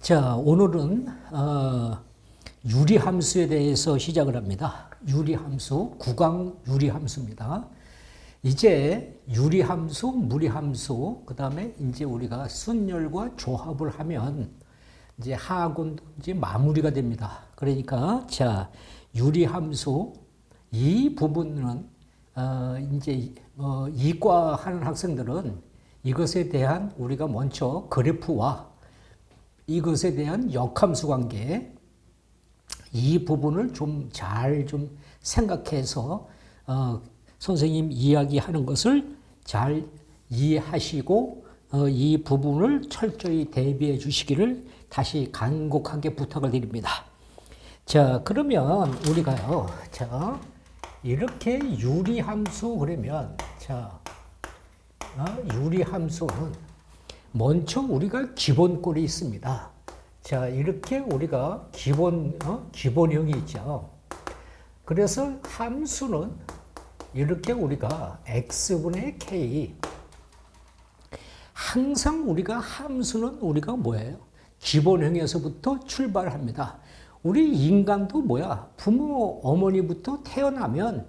자, 오늘은 유리함수에 대해서 시작을 합니다. 유리함수, 구강 유리함수입니다. 이제 유리함수, 무리함수, 그 다음에 이제 우리가 순열과 조합을 하면 이제 하학은 이제 마무리가 됩니다. 그러니까 자, 유리함수 이 부분은 이제 이과 하는 학생들은 이것에 대한 우리가 먼저 그래프와 이것에 대한 역함수 관계 이 부분을 좀 잘 좀 생각해서 선생님 이야기하는 것을 잘 이해하시고 이 부분을 철저히 대비해 주시기를 다시 간곡하게 부탁을 드립니다. 자, 그러면 우리가요, 자, 이렇게 유리함수 그러면 자, 유리함수는 먼저 우리가 기본꼴이 있습니다. 자, 이렇게 우리가 기본형이 있죠. 그래서 함수는 이렇게 우리가 x분의 k. 항상 우리가 함수는 우리가 뭐예요? 기본형에서부터 출발합니다. 우리 인간도 뭐야? 부모, 어머니부터 태어나면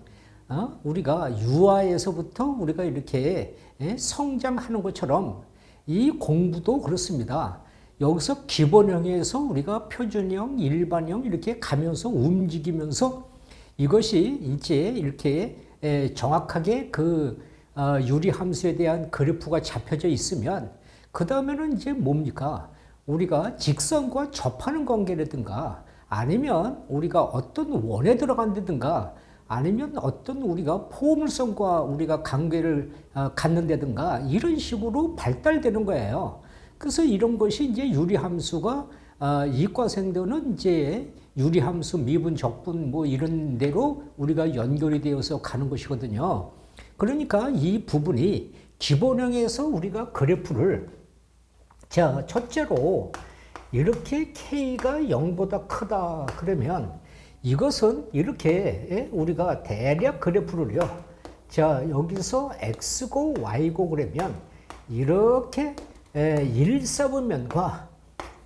우리가 유아에서부터 우리가 이렇게 성장하는 것처럼 이 공부도 그렇습니다. 여기서 기본형에서 우리가 표준형, 일반형 이렇게 가면서 움직이면서 이것이 이제 이렇게 정확하게 그 유리함수에 대한 그래프가 잡혀져 있으면 그 다음에는 이제 뭡니까? 우리가 직선과 접하는 관계라든가 아니면 우리가 어떤 원에 들어간다든가 아니면 어떤 우리가 포물선과 우리가 관계를 갖는다든가 이런 식으로 발달되는 거예요. 그래서 이런 것이 이제 유리함수가 이과생들은 이제 유리함수, 미분, 적분 뭐 이런 대로 우리가 연결이 되어서 가는 것이거든요. 그러니까 이 부분이 기본형에서 우리가 그래프를 자, 첫째로 이렇게 K가 0보다 크다 그러면 이것은 이렇게 우리가 대략 그래프를요. 자, 여기서 X고 Y고 그러면 이렇게 1사분면과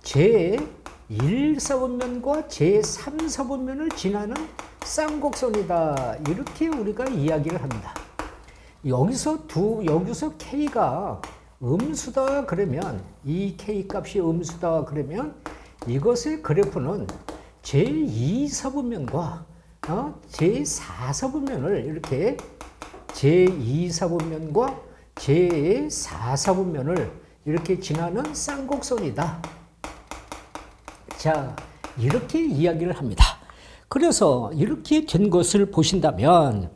제1사분면과 제3사분면을 지나는 쌍곡선이다. 이렇게 우리가 이야기를 합니다. 여기서 K가 음수다 그러면 이 K 값이 음수다 그러면 이것의 그래프는 제2사분면과 제4사분면을 이렇게 제2사분면과 제4사분면을 이렇게 지나는 쌍곡선이다. 자, 이렇게 이야기를 합니다. 그래서 이렇게 된 것을 보신다면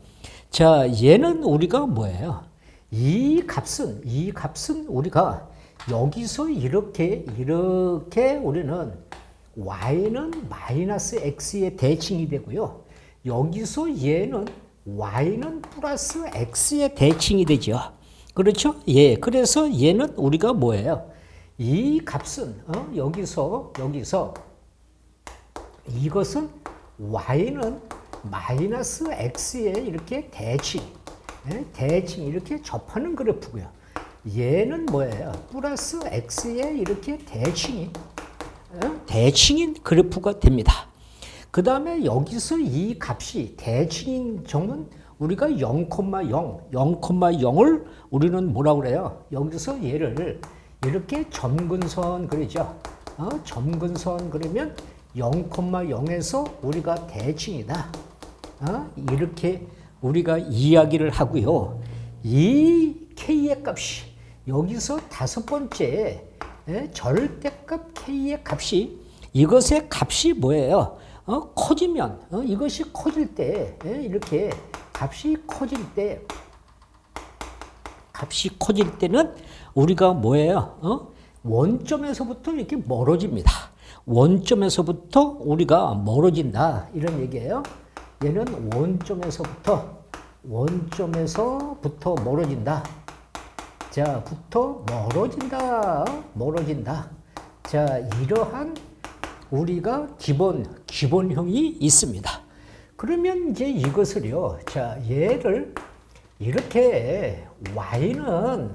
자, 얘는 우리가 뭐예요? 이 값은 우리가 여기서 이렇게 우리는 y는 마이너스 x의 대칭이 되고요. 여기서 얘는 y는 플러스 x의 대칭이 되죠. 그렇죠? 예. 그래서 얘는 우리가 뭐예요? 이 값은 여기서 이것은 y는 마이너스 x의 이렇게 대칭 이렇게 접하는 그래프고요. 얘는 뭐예요? 플러스 x의 이렇게 대칭인 그래프가 됩니다. 그 다음에 여기서 이 값이 대칭인 점은 우리가 0,0을 우리는 뭐라고 그래요? 여기서 얘를 이렇게 점근선 그러죠. 점근선 그러면 0,0에서 우리가 대칭이다. 이렇게 우리가 이야기를 하고요. 이 K의 값이 여기서 다섯 번째 절대값 K의 값이 이것의 값이 뭐예요? 커지면 이것이 커질 때 이렇게 값이 커질 때는 우리가 뭐예요? 원점에서부터 이렇게 멀어집니다. 원점에서부터 우리가 멀어진다 이런 얘기예요. 얘는 원점에서부터 멀어진다. 자, 멀어진다. 자, 이러한 우리가 기본형이 있습니다. 그러면 이제 이것을요. 자, 얘를 이렇게 y는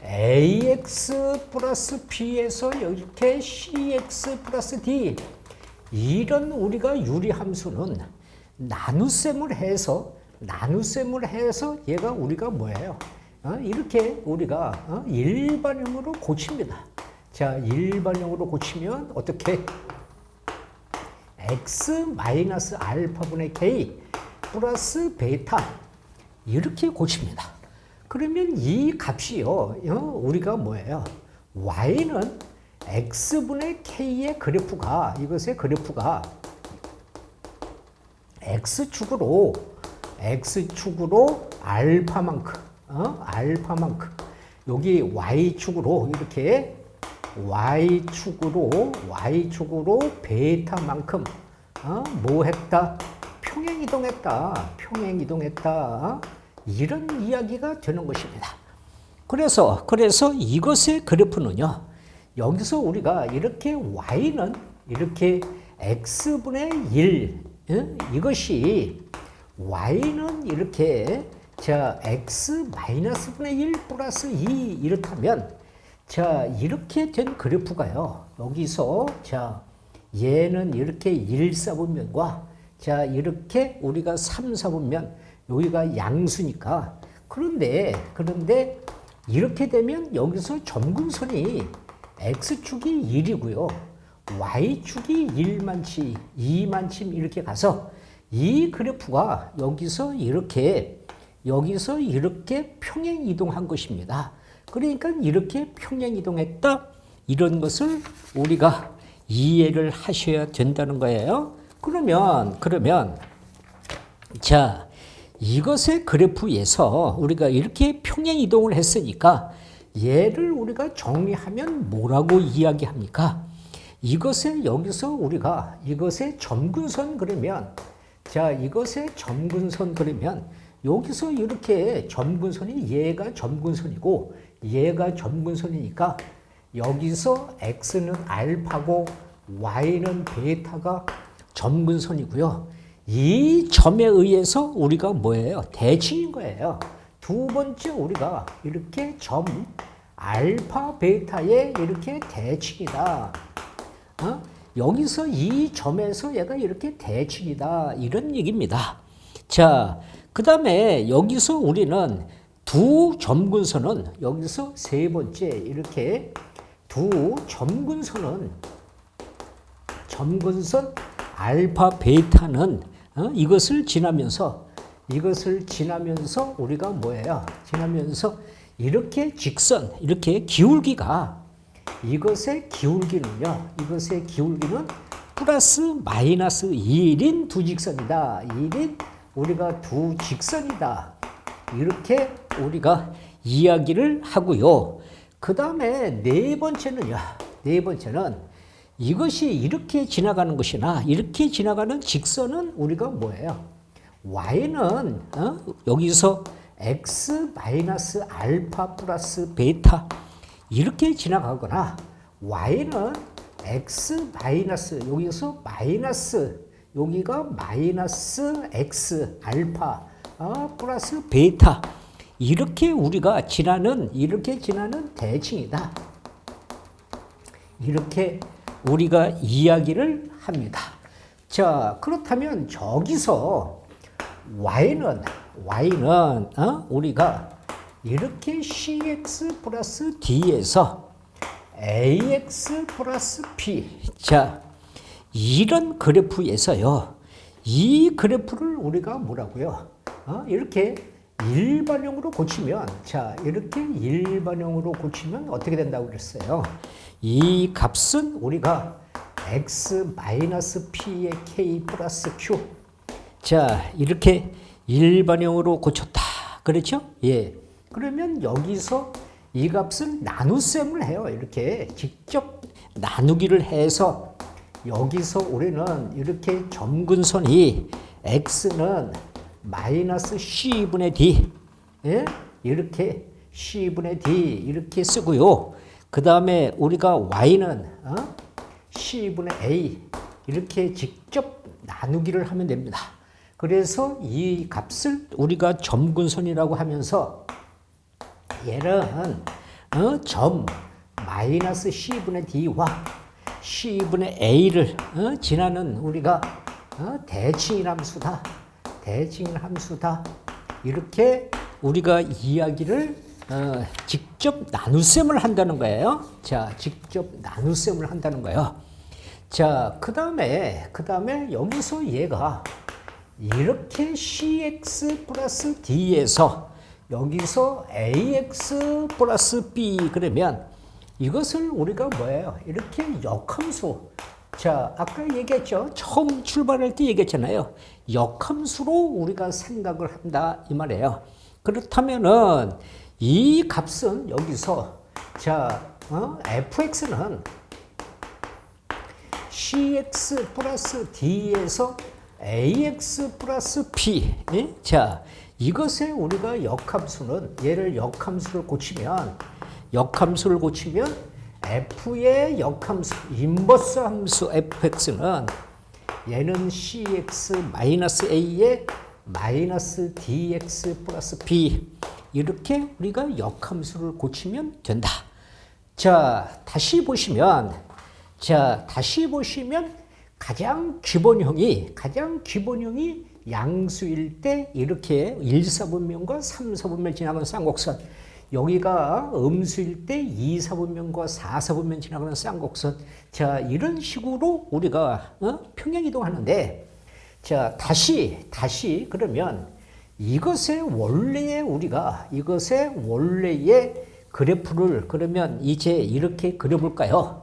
ax 플러스 b에서 이렇게 cx 플러스 d 이런 우리가 유리함수는 나눗셈을 해서 얘가 우리가 뭐예요? 이렇게 우리가 일반형으로 고칩니다. 자, 일반형으로 고치면 어떻게? x 마이너스 알파분의 k 플러스 베타 이렇게 고칩니다. 그러면 이 값이요, 우리가 뭐예요? y는 x분의 k의 그래프가, 이것의 그래프가 x축으로 알파만큼, 여기 y축으로 이렇게 y축으로 베타만큼 뭐 했다? 평행이동했다. 이런 이야기가 되는 것입니다. 그래서 이것의 그래프는요. 여기서 우리가 이렇게 y는 이렇게 x분의 1 이것이 y는 이렇게 자 x 마이너스분의 1 플러스 2 이렇다면 자 이렇게 된 그래프가요. 여기서 자 얘는 이렇게 1, 4분면과 자 이렇게 우리가 3, 4분면 여기가 양수니까 그런데 이렇게 되면 여기서 점근선이 x축이 1이고요. y축이 1만치, 2만치 이렇게 가서 이 그래프가 여기서 이렇게 평행 이동한 것입니다. 그러니까 이렇게 평행 이동했다. 이런 것을 우리가 이해를 하셔야 된다는 거예요. 그러면 자, 이것의 그래프에서 우리가 이렇게 평행 이동을 했으니까 얘를 우리가 정리하면 뭐라고 이야기합니까? 이것에 여기서 우리가 이것의 점근선 그리면 자 이것의 점근선 그리면 여기서 이렇게 점근선이 얘가 점근선이고 얘가 점근선이니까 여기서 x는 알파고 y는 베타가 점근선이고요. 이 점에 의해서 우리가 뭐예요? 대칭인 거예요. 두 번째 우리가 이렇게 점 알파 베타의 이렇게 대칭이다. 여기서 이 점에서 얘가 이렇게 대칭이다. 이런 얘기입니다. 자, 그 다음에 여기서 우리는 두 점근선은 여기서 세 번째 이렇게 두 점근선 알파 베타는 이것을 지나면서 우리가 뭐예요? 지나면서 이렇게 직선 이렇게 기울기가 이것의 기울기는 플러스 마이너스 1인 두 직선이다. 1인 우리가 두 직선이다. 이렇게 우리가 이야기를 하고요. 그 다음에 네 번째는 이것이 이렇게 지나가는 것이나 이렇게 지나가는 직선은 우리가 뭐예요? y는 여기서 x 마이너스 알파 플러스 베타 이렇게 지나가거나 y는 x 마이너스 여기서 마이너스 여기가 마이너스 x 알파 플러스 베타 이렇게 우리가 이렇게 지나는 대칭이다. 이렇게 우리가 이야기를 합니다. 자, 그렇다면 저기서 y는 우리가 이렇게 cx 플러스 d에서 ax 플러스 b 자 이런 그래프에서요. 이 그래프를 우리가 뭐라고요? 이렇게 일반형으로 고치면 이렇게 일반형으로 고치면 어떻게 된다고 그랬어요? 이 값은 우리가 x 마이너스 p의 k 플러스 q 자 이렇게 일반형으로 고쳤다. 그렇죠? 예. 그러면 여기서 이 값을 나눗셈을 해요. 이렇게 직접 나누기를 해서 여기서 우리는 이렇게 점근선이 x는 마이너스 c분의 d 예? 이렇게 c분의 d 이렇게 쓰고요. 그 다음에 우리가 y는 c분의 a 이렇게 직접 나누기를 하면 됩니다. 그래서 이 값을 우리가 점근선이라고 하면서 얘는 점 마이너스 C분의 D와 C분의 A를 지나는 우리가 대칭인 함수다. 대칭인 함수다. 이렇게 우리가 이야기를 직접 나눗셈을 한다는 거예요. 자, 직접 나눗셈을 한다는 거예요. 자, 그 다음에 여기서 얘가 이렇게 CX 플러스 D에서 여기서 AX 플러스 B 그러면 이것을 우리가 뭐예요? 이렇게 역함수. 자, 아까 얘기했죠. 처음 출발할 때 얘기했잖아요. 역함수로 우리가 생각을 한다 이 말이에요. 그렇다면은 이 값은 여기서 자, fx는 cx 플러스 d에서 ax 플러스 b. 예? 자, 이것에 우리가 역함수는 얘를 역함수를 고치면 f의 역함수 인버스 함수 fx는 얘는 cx 마이너스 a에 마이너스 dx 플러스 b 이렇게 우리가 역함수를 고치면 된다. 자, 다시 보시면 가장 기본형이 양수일 때 이렇게 1, 4분면과 3, 4분면 지나가는 쌍곡선, 여기가 음수일 때 2, 4분면과 4, 4분면 지나가는 쌍곡선. 자, 이런 식으로 우리가 평행이동하는데, 자, 다시 그러면 이것의 원래의 그래프를 그러면 이제 이렇게 그려볼까요?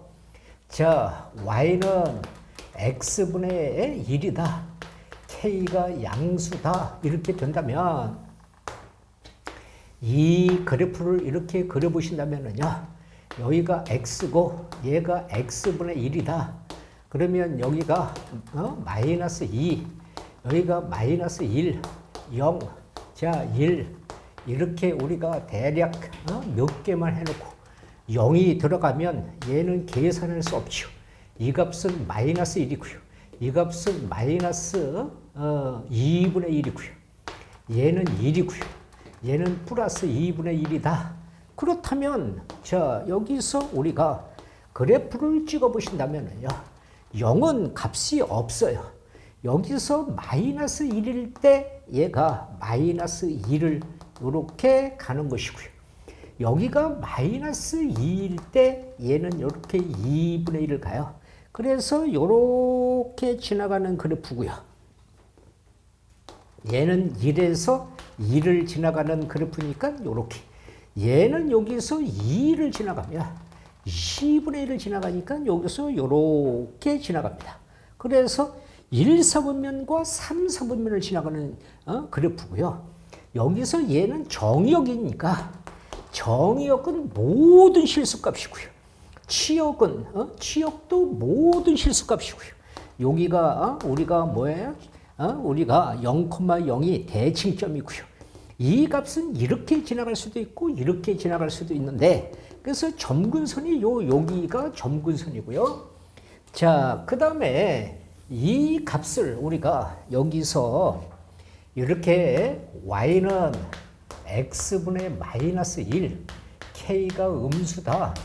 자, y는 x분의 1이다. k가 양수다. 이렇게 된다면 이 그래프를 이렇게 그려보신다면요. 여기가 x고 얘가 x분의 1이다. 그러면 여기가 마이너스 2, 여기가 마이너스 1, 0, 자 1 이렇게 우리가 대략 몇 개만 해놓고 0이 들어가면 얘는 계산할 수 없죠. 이 값은 마이너스 1이고요. 이 값은 마이너스 2분의 1이고요. 얘는 1이고요. 얘는 플러스 2분의 1이다. 그렇다면 자, 여기서 우리가 그래프를 찍어 보신다면요. 0은 값이 없어요. 여기서 마이너스 1일 때 얘가 마이너스 2를 이렇게 가는 것이고요. 여기가 마이너스 2일 때 얘는 이렇게 2분의 1을 가요. 그래서 이렇게 지나가는 그래프고요. 얘는 1에서 2를 지나가는 그래프니까 이렇게. 얘는 여기서 2를 지나가면 10분의 1을 지나가니까 여기서 이렇게 지나갑니다. 그래서 1, 4분면과 3, 4분면을 지나가는 그래프고요. 여기서 얘는 정의역이니까 정의역은 모든 실수값이고요. 치역도 모든 실수값이고요. 여기가 우리가 뭐예요? 우리가 0,0이 대칭점이고요. 이 값은 이렇게 지나갈 수도 있고 이렇게 지나갈 수도 있는데, 그래서 점근선이 여기가 점근선이고요. 자, 그 다음에 이 값을 우리가 여기서 이렇게 y는 x분의 마이너스 1, k가 음수다.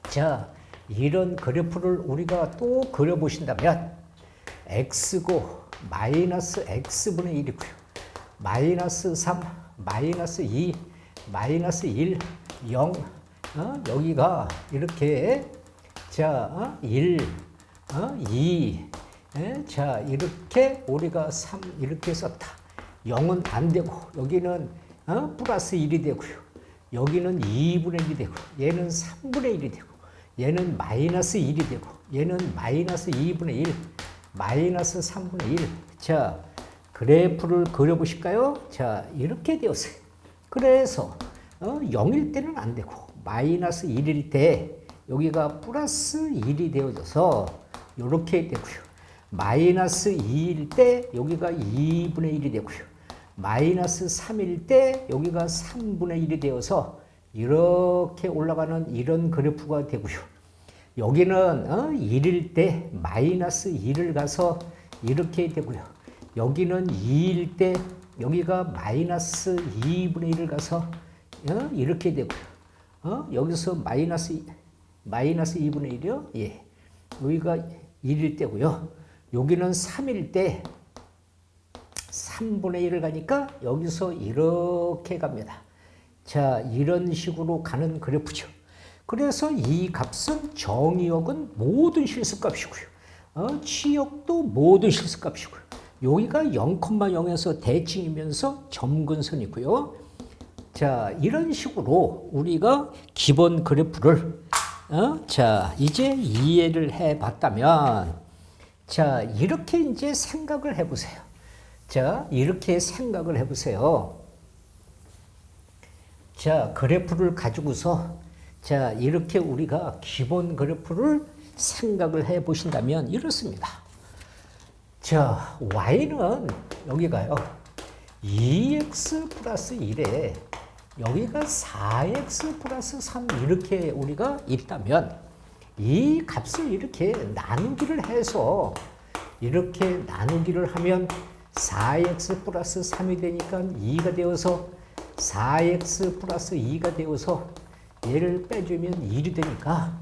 자, 이런 그래프를 우리가 또 그려보신다면 x고 마이너스 x분의 1이고요. 마이너스 3, 마이너스 2, 마이너스 1, 0, 여기가 이렇게 자, 1, 2, 자, 이렇게 우리가 3 이렇게 썼다. 0은 안 되고 여기는 플러스 1이 되고요. 여기는 2분의 1이 되고 얘는 3분의 1이 되고 얘는 마이너스 1이 되고 얘는 마이너스 2분의 1, 마이너스 3분의 1. 자, 그래프를 그려보실까요? 자, 이렇게 되었어요. 그래서 0일 때는 안 되고 마이너스 1일 때 여기가 플러스 1이 되어져서 이렇게 되고요. 마이너스 2일 때 여기가 2분의 1이 되고요. 마이너스 3일 때 여기가 3분의 1이 되어서 이렇게 올라가는 이런 그래프가 되고요. 여기는 1일 때 마이너스 1을 가서 이렇게 되고요. 여기는 2일 때 여기가 마이너스 2분의 1을 가서 이렇게 되고요. 여기서 마이너스 2분의 1이요? 예. 여기가 1일 때고요. 여기는 3일 때 3분의 1을 가니까 여기서 이렇게 갑니다. 자, 이런 식으로 가는 그래프죠. 그래서 이 값은 정의역은 모든 실수값이고요. 치역도 모든 실수값이고요. 여기가 0,0에서 대칭이면서 점근선이고요. 자, 이런 식으로 우리가 기본 그래프를 자, 이제 이해를 해 봤다면 자, 이렇게 이제 생각을 해 보세요. 자, 이렇게 생각을 해 보세요. 자, 그래프를 가지고서 자, 이렇게 우리가 기본 그래프를 생각을 해 보신다면 이렇습니다. 자, y는 여기가요. 2x 플러스 1에 여기가 4x 플러스 3 이렇게 우리가 있다면 이 값을 이렇게 나누기를 해서 이렇게 나누기를 하면 4x 플러스 3이 되니까 2가 되어서 4x 플러스 2가 되어서 얘를 빼주면 1이 되니까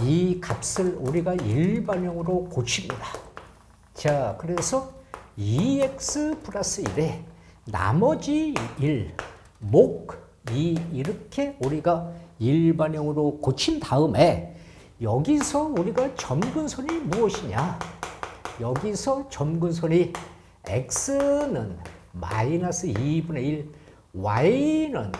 이 값을 우리가 일반형으로 고칩니다. 자, 그래서 2x 플러스 1에 나머지 1, 목 2 이렇게 우리가 일반형으로 고친 다음에 여기서 우리가 점근선이 무엇이냐? 여기서 점근선이 x는 마이너스 2분의 1, y는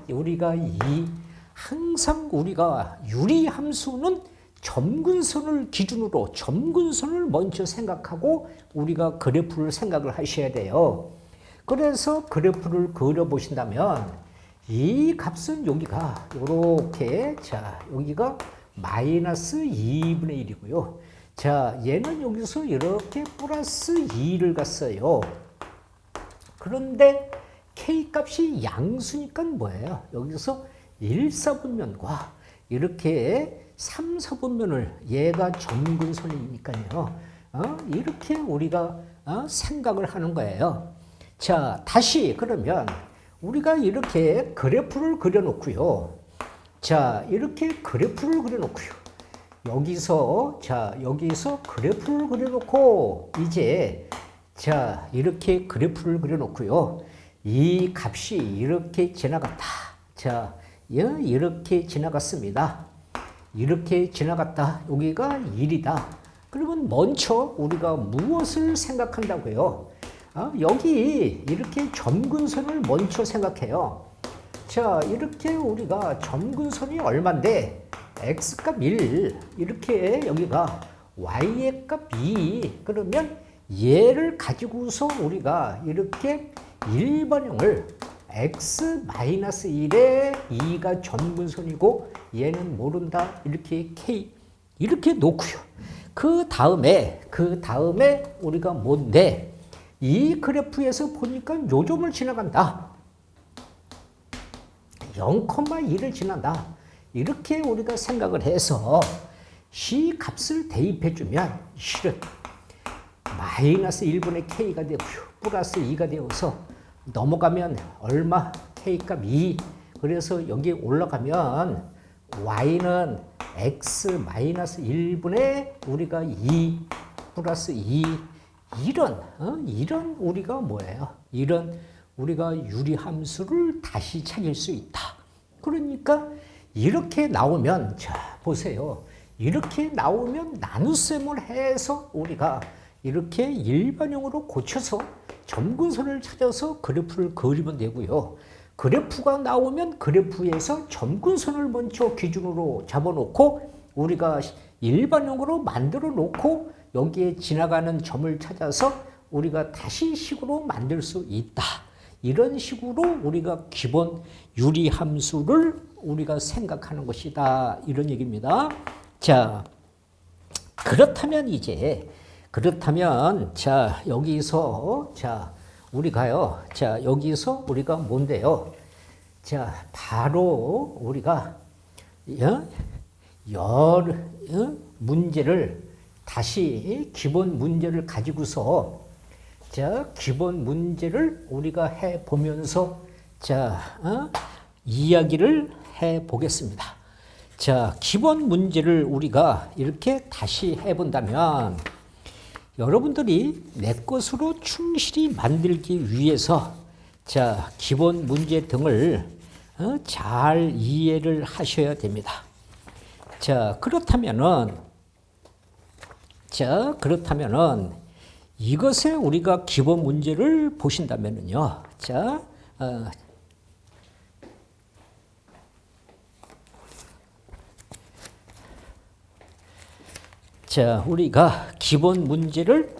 우리가 2 항상 우리가 유리함수는 점근선을 기준으로 점근선을 먼저 생각하고 우리가 그래프를 생각을 하셔야 돼요. 그래서 그래프를 그려보신다면 이 값은 여기가 이렇게 자 여기가 마이너스 2분의 1이고요. 자 얘는 여기서 이렇게 플러스 2를 갔어요. 그런데 k 값이 양수니까 뭐예요? 여기서 1, 4분면과 이렇게 3, 4분면을 얘가 점근선이니까요. 이렇게 우리가 생각을 하는 거예요. 자, 다시 그러면 우리가 이렇게 그래프를 그려놓고요. 자, 이렇게 그래프를 그려놓고요. 여기서 자, 여기서 그래프를 그려놓고 이제 자, 이렇게 그래프를 그려놓고요. 이 값이 이렇게 지나갔다. 자, 이렇게 지나갔습니다. 이렇게 지나갔다. 여기가 1이다. 그러면 먼저 우리가 무엇을 생각한다고요? 여기 이렇게 점근선을 먼저 생각해요. 자, 이렇게 우리가 점근선이 얼마인데 x값 1 이렇게 여기가 y의 값 2 그러면 얘를 가지고서 우리가 이렇게 일반형을 x-1에 2가 점근선이고 얘는 모른다 이렇게 k 이렇게 놓고요. 그 다음에 우리가 뭔데 이 그래프에서 보니까 요점을 지나간다. 0,1을 지난다. 이렇게 우리가 생각을 해서 이 값을 대입해주면 실은 마이너스 1분의 k가 되고요. 플러스 2가 되어서 넘어가면 얼마? k값 2. 그래서 여기 올라가면 y는 x 마이너스 1분의 우리가 2 플러스 2 이런 우리가 뭐예요? 이런 우리가 유리함수를 다시 찾을 수 있다. 그러니까 이렇게 나오면 자 보세요. 이렇게 나오면 나눗셈을 해서 우리가 이렇게 일반형으로 고쳐서 점근선을 찾아서 그래프를 그리면 되고요. 그래프가 나오면 그래프에서 점근선을 먼저 기준으로 잡아놓고 우리가 일반형으로 만들어 놓고 여기에 지나가는 점을 찾아서 우리가 다시 식으로 만들 수 있다. 이런 식으로 우리가 기본 유리함수를 우리가 생각하는 것이다. 이런 얘기입니다. 자, 그렇다면 자 여기서 자 우리가요. 자 여기서 우리가 뭔데요? 자 바로 우리가 문제를 다시 기본 문제를 가지고서 자 기본 문제를 우리가 해 보면서 자 이야기를 해 보겠습니다. 자, 기본 문제를 우리가 이렇게 다시 해본다면 여러분들이 내 것으로 충실히 만들기 위해서 자, 기본 문제 등을 잘 이해를 하셔야 됩니다. 자, 그렇다면은 이것에 우리가 기본 문제를 보신다면은요. 자, 우리가 기본 문제를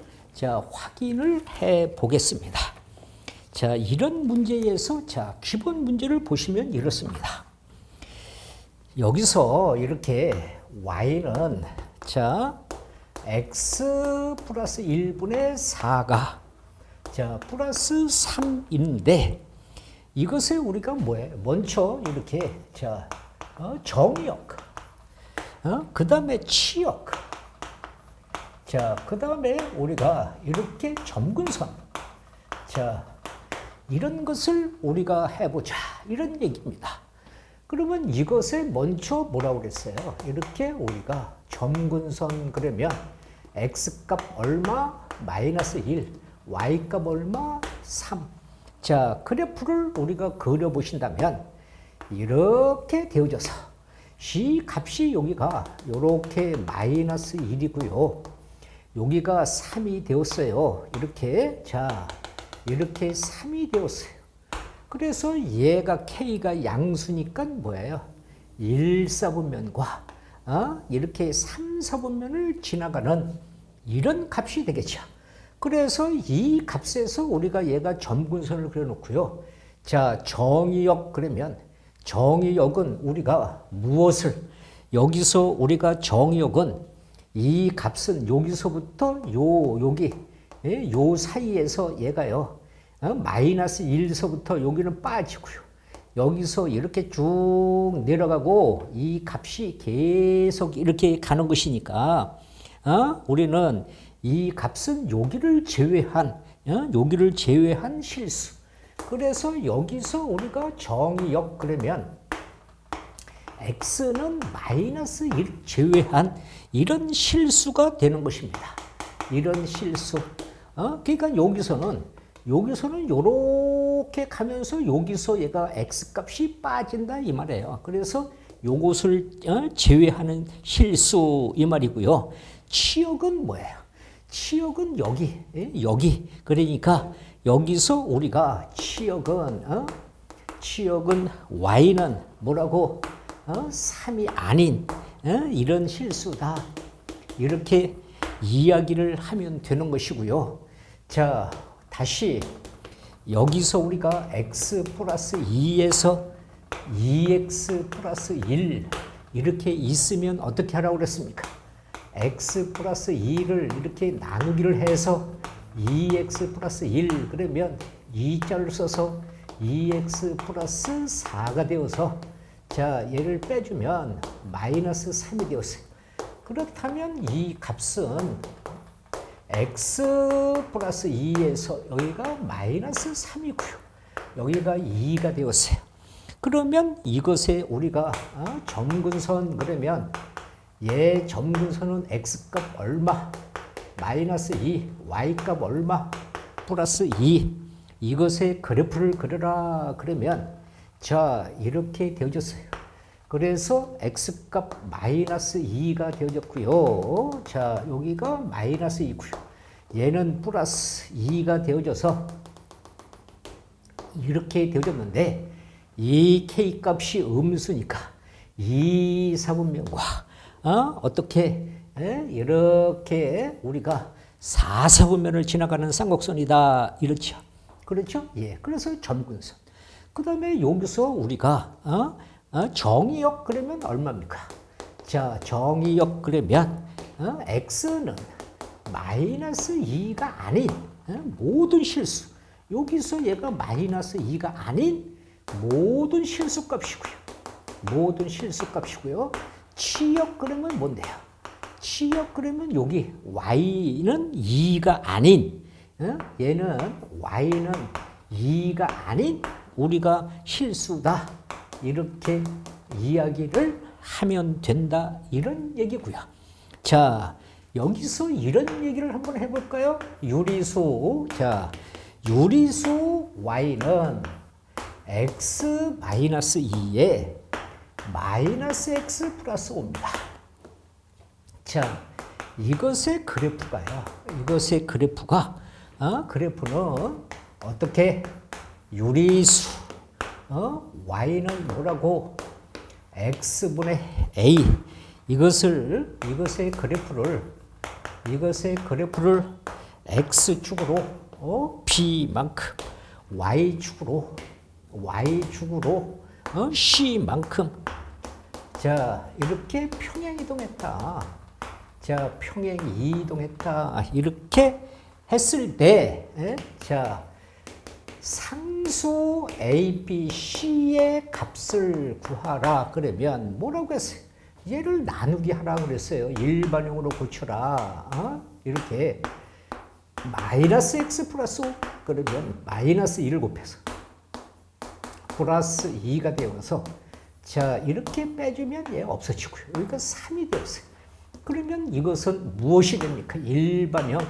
확인을 해 보겠습니다. 자, 이런 문제에서 기본 문제를 보시면 이렇습니다. 여기서 이렇게 y는 x 플러스 1분의 4가 플러스 3인데 이것을 우리가 뭐예요? 먼저 이렇게 정의역, 그 다음에 치역, 그 다음에 우리가 이렇게 점근선, 이런 것을 우리가 해보자 이런 얘기입니다. 그러면 이것을 먼저 뭐라고 그랬어요? 이렇게 우리가 점근선 그러면 x값 얼마? 마이너스 1, y값 얼마? 3. 자, 그래프를 우리가 그려보신다면 이렇게 되어져서 C 값이 여기가 이렇게 마이너스 1이고요. 여기가 3이 되었어요. 이렇게 이렇게 3이 되었어요. 그래서 얘가 K가 양수니까 뭐예요? 1, 4분면과 이렇게 3, 4분면을 지나가는 이런 값이 되겠죠. 그래서 이 값에서 우리가 얘가 점근선을 그려놓고요. 정의역 그러면 정의역은 우리가 무엇을 여기서 우리가 정의역은 이 값은 여기서부터 여기 요 사이에서 얘가요. 마이너스 1서부터 여기는 빠지고요. 여기서 이렇게 쭉 내려가고 이 값이 계속 이렇게 가는 것이니까 우리는 이 값은 여기를 제외한 실수. 그래서 여기서 우리가 정의역 그러면 x는 마이너스 1 제외한 이런 실수가 되는 것입니다. 이런 실수. 그러니까 여기서는 요렇게 가면서 여기서 얘가 x값이 빠진다 이 말이에요. 그래서 요것을 제외하는 실수 이 말이고요. 치역은 뭐예요? 치역은 여기. 그러니까 여기서 우리가 치역은 y는 뭐라고? 3이 아닌 이런 실수다. 이렇게 이야기를 하면 되는 것이고요. 자, 다시 여기서 우리가 x 플러스 2에서 2x 플러스 1 이렇게 있으면 어떻게 하라고 그랬습니까? x 플러스 2를 이렇게 나누기를 해서 2x 플러스 1 그러면 2자를 써서 2x 플러스 4가 되어서 얘를 빼주면 마이너스 3이 되었어요. 그렇다면 이 값은 x 플러스 2에서 여기가 마이너스 3이고요. 여기가 2가 되었어요. 그러면 이것에 우리가 점근선 그러면 얘 점근선은 x값 얼마? 마이너스 2, y값 얼마? 플러스 2. 이것의 그래프를 그려라 그러면 이렇게 되어졌어요. 그래서 x값 마이너스 2가 되어졌고요. 여기가 마이너스 2고요. 얘는 플러스 2가 되어져서 이렇게 되어졌는데 이 k값이 음수니까 2, 4분면과 어떻게 이렇게 우리가 4, 4분면을 지나가는 쌍곡선이다 이렇죠. 그렇죠? 예. 그래서 점근선. 그 다음에 여기서 우리가 정의역 그러면 얼마입니까? 정의역 그러면 x는 마이너스 2가 아닌 모든 실수. 여기서 얘가 마이너스 2가 아닌 모든 실수값이고요. 모든 실수값이고요. 치역 그러면 뭔데요? 치역 그러면 여기 y는 2가 아닌 얘는 y는 2가 아닌 우리가 실수다. 이렇게 이야기를 하면 된다. 이런 얘기고요. 자, 여기서 이런 얘기를 한번 해볼까요? 유리수. 자, 유리수 y는 x-2에 마이너스 x 플러스 5입니다. 자, 이것의 그래프가요. 이것의 그래프가 그래프는 어떻게 유리수 y는 뭐라고 x분의 a 이것의 그래프를 x축으로 b만큼 y축으로 c만큼 자 이렇게 평행이동했다. 자 평행이동했다. 이렇게 했을 때 자 상수 A, B, C의 값을 구하라. 그러면 뭐라고 했어요? 얘를 나누기 하라 그랬어요. 일반형으로 고쳐라. 이렇게 마이너스 x 플러스 5 그러면 마이너스 1을 곱해서 플러스 2가 되어서 자 이렇게 빼주면 얘 없어지고요. 여기가 3이 되었어요. 그러면 이것은 무엇이 됩니까? 일반형.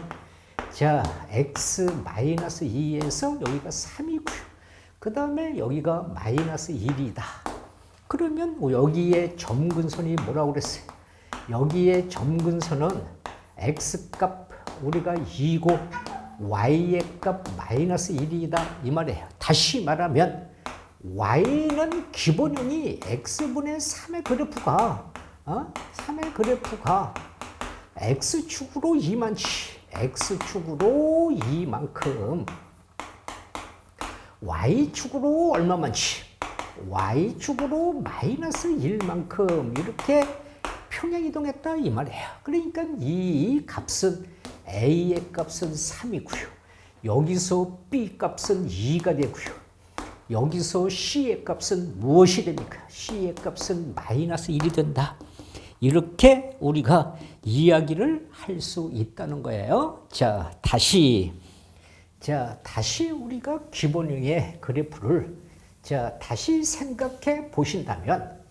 자 x-2에서 여기가 3이고요. 그 다음에 여기가 마이너스 1이다. 그러면 여기에 점근선이 뭐라고 그랬어요? 여기에 점근선은 x값 우리가 2고 y의 값 마이너스 1이다 이 말이에요. 다시 말하면 y는 기본형이 x분의 3의 그래프가 3의 그래프가 x축으로 2만치 x축으로 2만큼 y축으로 얼마만치 y축으로 마이너스 1만큼 이렇게 평행이동했다 이 말이에요. 그러니까 이 값은 a의 값은 3이고요. 여기서 b 값은 2가 되고요. 여기서 c의 값은 무엇이 됩니까? c의 값은 마이너스 1이 된다. 이렇게 우리가 이야기를 할 수 있다는 거예요. 자, 다시 우리가 기본형의 그래프를 다시 생각해 보신다면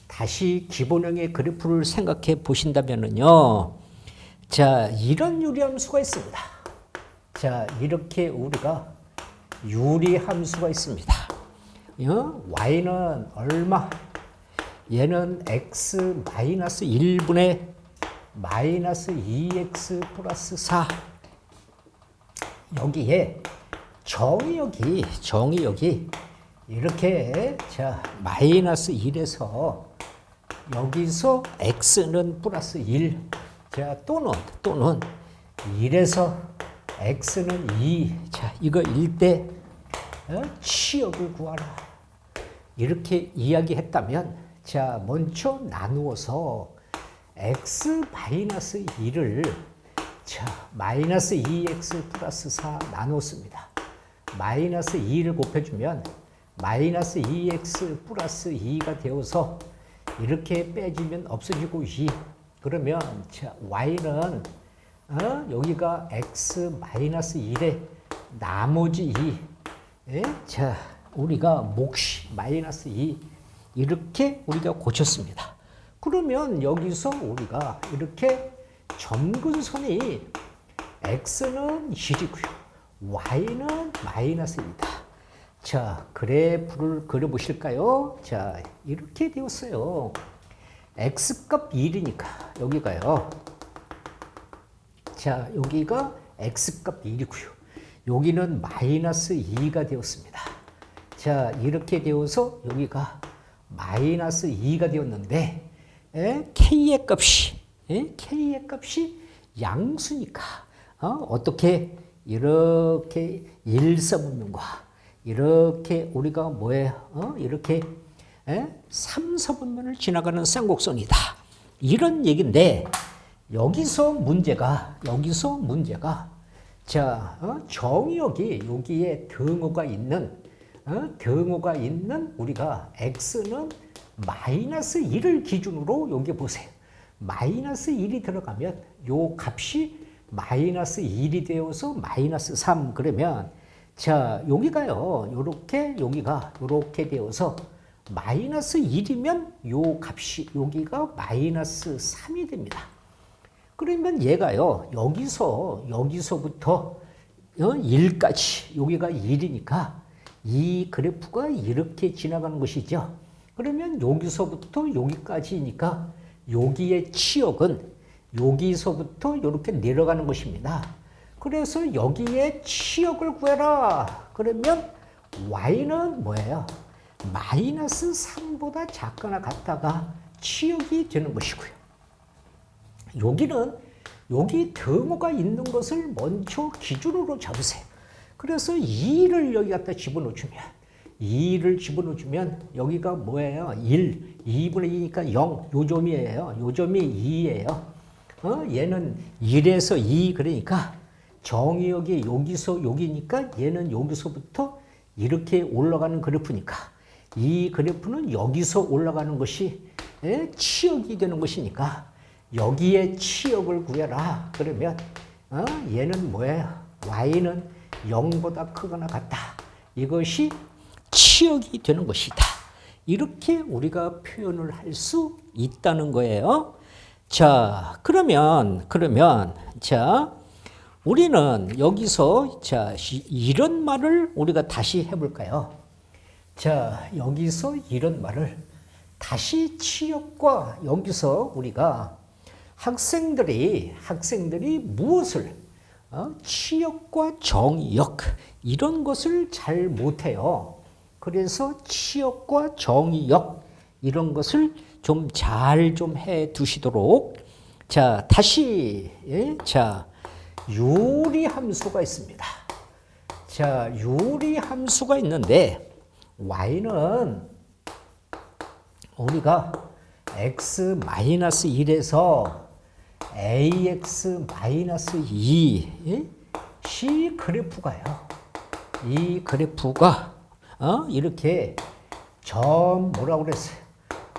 다시 기본형의 그래프를 생각해 보신다면은요. 자, 이런 유리함수가 있습니다. 자, 이렇게 우리가 유리함수가 있습니다. y는 얼마? 얘는 x 마이너스 1분의 마이너스 2x 플러스 4 여기에 정의역이 이렇게 자 마이너스 1에서 여기서 x는 플러스 1 자 또는 1에서 x는 2 자 이거 1대 치역을 구하라 이렇게 이야기했다면 자 먼저 나누어서 x 마이너스 2를 자 마이너스 2x 플러스 4 나눴습니다. 마이너스 2를 곱해주면 마이너스 2x 플러스 2가 되어서 이렇게 빼주면 없어지고 2 그러면 자 y는 여기가 x 마이너스 1에 나머지 2 자 우리가 몫이 마이너스 2 이렇게 우리가 고쳤습니다. 그러면 여기서 우리가 이렇게 점근선이 x는 1이고요. y는 마이너스 1이다. 자, 그래프를 그려보실까요? 자, 이렇게 되었어요. x값 1이니까 여기가요. 자, 여기가 x값 1이고요. 여기는 마이너스 2가 되었습니다. 자, 이렇게 되어서 여기가 마이너스 2가 되었는데 k의 값이 양수니까 어떻게 이렇게 1사분면과 이렇게 우리가 뭐예요? 이렇게 3사분면을 지나가는 쌍곡선이다. 이런 얘기인데 여기서 문제가 자 정의역이 여기에 등호가 있는 우리가 x는 마이너스 1을 기준으로 여기 보세요. 마이너스 1이 들어가면 요 값이 마이너스 1이 되어서 마이너스 3 그러면 자 여기가요 요렇게 여기가 요렇게 되어서 마이너스 1이면 요 값이 여기가 마이너스 3이 됩니다. 그러면 얘가요. 여기서부터 1까지 여기가 1이니까 이 그래프가 이렇게 지나가는 것이죠. 그러면 여기서부터 여기까지니까 여기의 치역은 여기서부터 이렇게 내려가는 것입니다. 그래서 여기에 치역을 구해라. 그러면 y는 뭐예요? 마이너스 3보다 작거나 같다가 치역이 되는 것이고요. 여기 등호가 있는 것을 먼저 기준으로 잡으세요. 그래서 2를 여기 갖다 집어넣어주면 여기가 뭐예요? 1, 2분의 2니까 0, 요 점이에요. 요 점이 2예요. 얘는 1에서 2, 그러니까 정의역이 여기서 여기니까 얘는 여기서부터 이렇게 올라가는 그래프니까 이 그래프는 여기서 올라가는 것이 치역이 되는 것이니까 여기에 치역을 구해라. 그러면 얘는 뭐예요? y는 0보다 크거나 같다. 이것이 치역이 되는 것이다. 이렇게 우리가 표현을 할 수 있다는 거예요. 자, 그러면 자, 우리는 여기서 자, 이런 말을 우리가 다시 해볼까요? 자, 여기서 이런 말을 다시 치역과 여기서 우리가 학생들이 무엇을 치역과 정의역 이런 것을 잘 못해요. 그래서 치역과 정의역 이런 것을 좀 잘 좀 해 두시도록. 자, 다시 자, 유리함수가 있습니다. 자, 유리함수가 있는데 y는 우리가 x-1에서 ax-2 시 그래프가요. 이 그래프가 이렇게 점 뭐라고 그랬어요?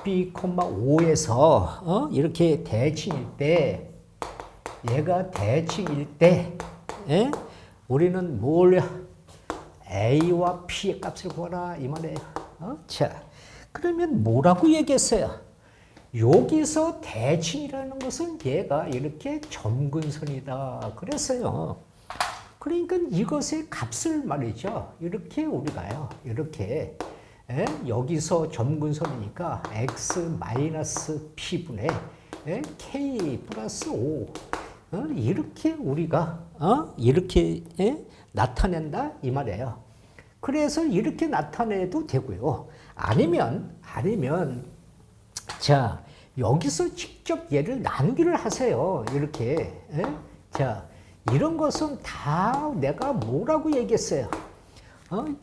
b,5에서 이렇게 대칭일 때 얘가 대칭일 때 우리는 뭘 a와 p의 값을 구하라 이 말이에요. 자, 그러면 뭐라고 얘기했어요? 여기서 대칭이라는 것은 얘가 이렇게 점근선이다 그랬어요. 그러니까 이것의 값을 말이죠. 이렇게 우리가요. 이렇게 여기서 점근선이니까 x-p분의 k 플러스 5 이렇게 우리가 이렇게 나타낸다 이 말이에요. 그래서 이렇게 나타내도 되고요. 아니면 자, 여기서 직접 얘를 나누기를 하세요. 이렇게. 자, 이런 것은 다 내가 뭐라고 얘기했어요?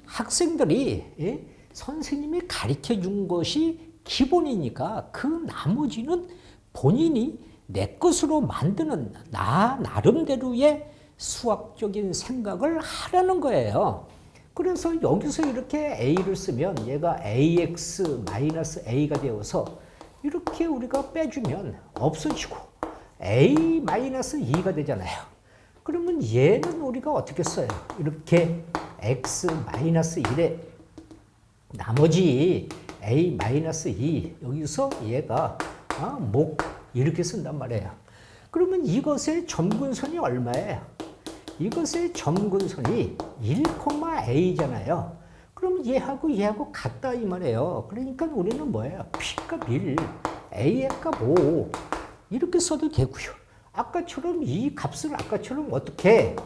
학생들이 선생님이 가르쳐 준 것이 기본이니까 그 나머지는 본인이 내 것으로 만드는 나름대로의 수학적인 생각을 하라는 거예요. 그래서 여기서 이렇게 a를 쓰면 얘가 ax-a가 되어서 이렇게 우리가 빼주면 없어지고 a-2가 되잖아요. 그러면 얘는 우리가 어떻게 써요? 이렇게 x-1에 나머지 a-2 여기서 얘가 이렇게 쓴단 말이에요. 그러면 이것의 점근선이 얼마예요? 이것의 점근선이 1,a잖아요. 그럼 얘하고 같다 이 말이에요. 그러니까 우리는 뭐예요? p값 1, a의 값 5 이렇게 써도 되고요. 아까처럼 이 값을 아까처럼 어떻게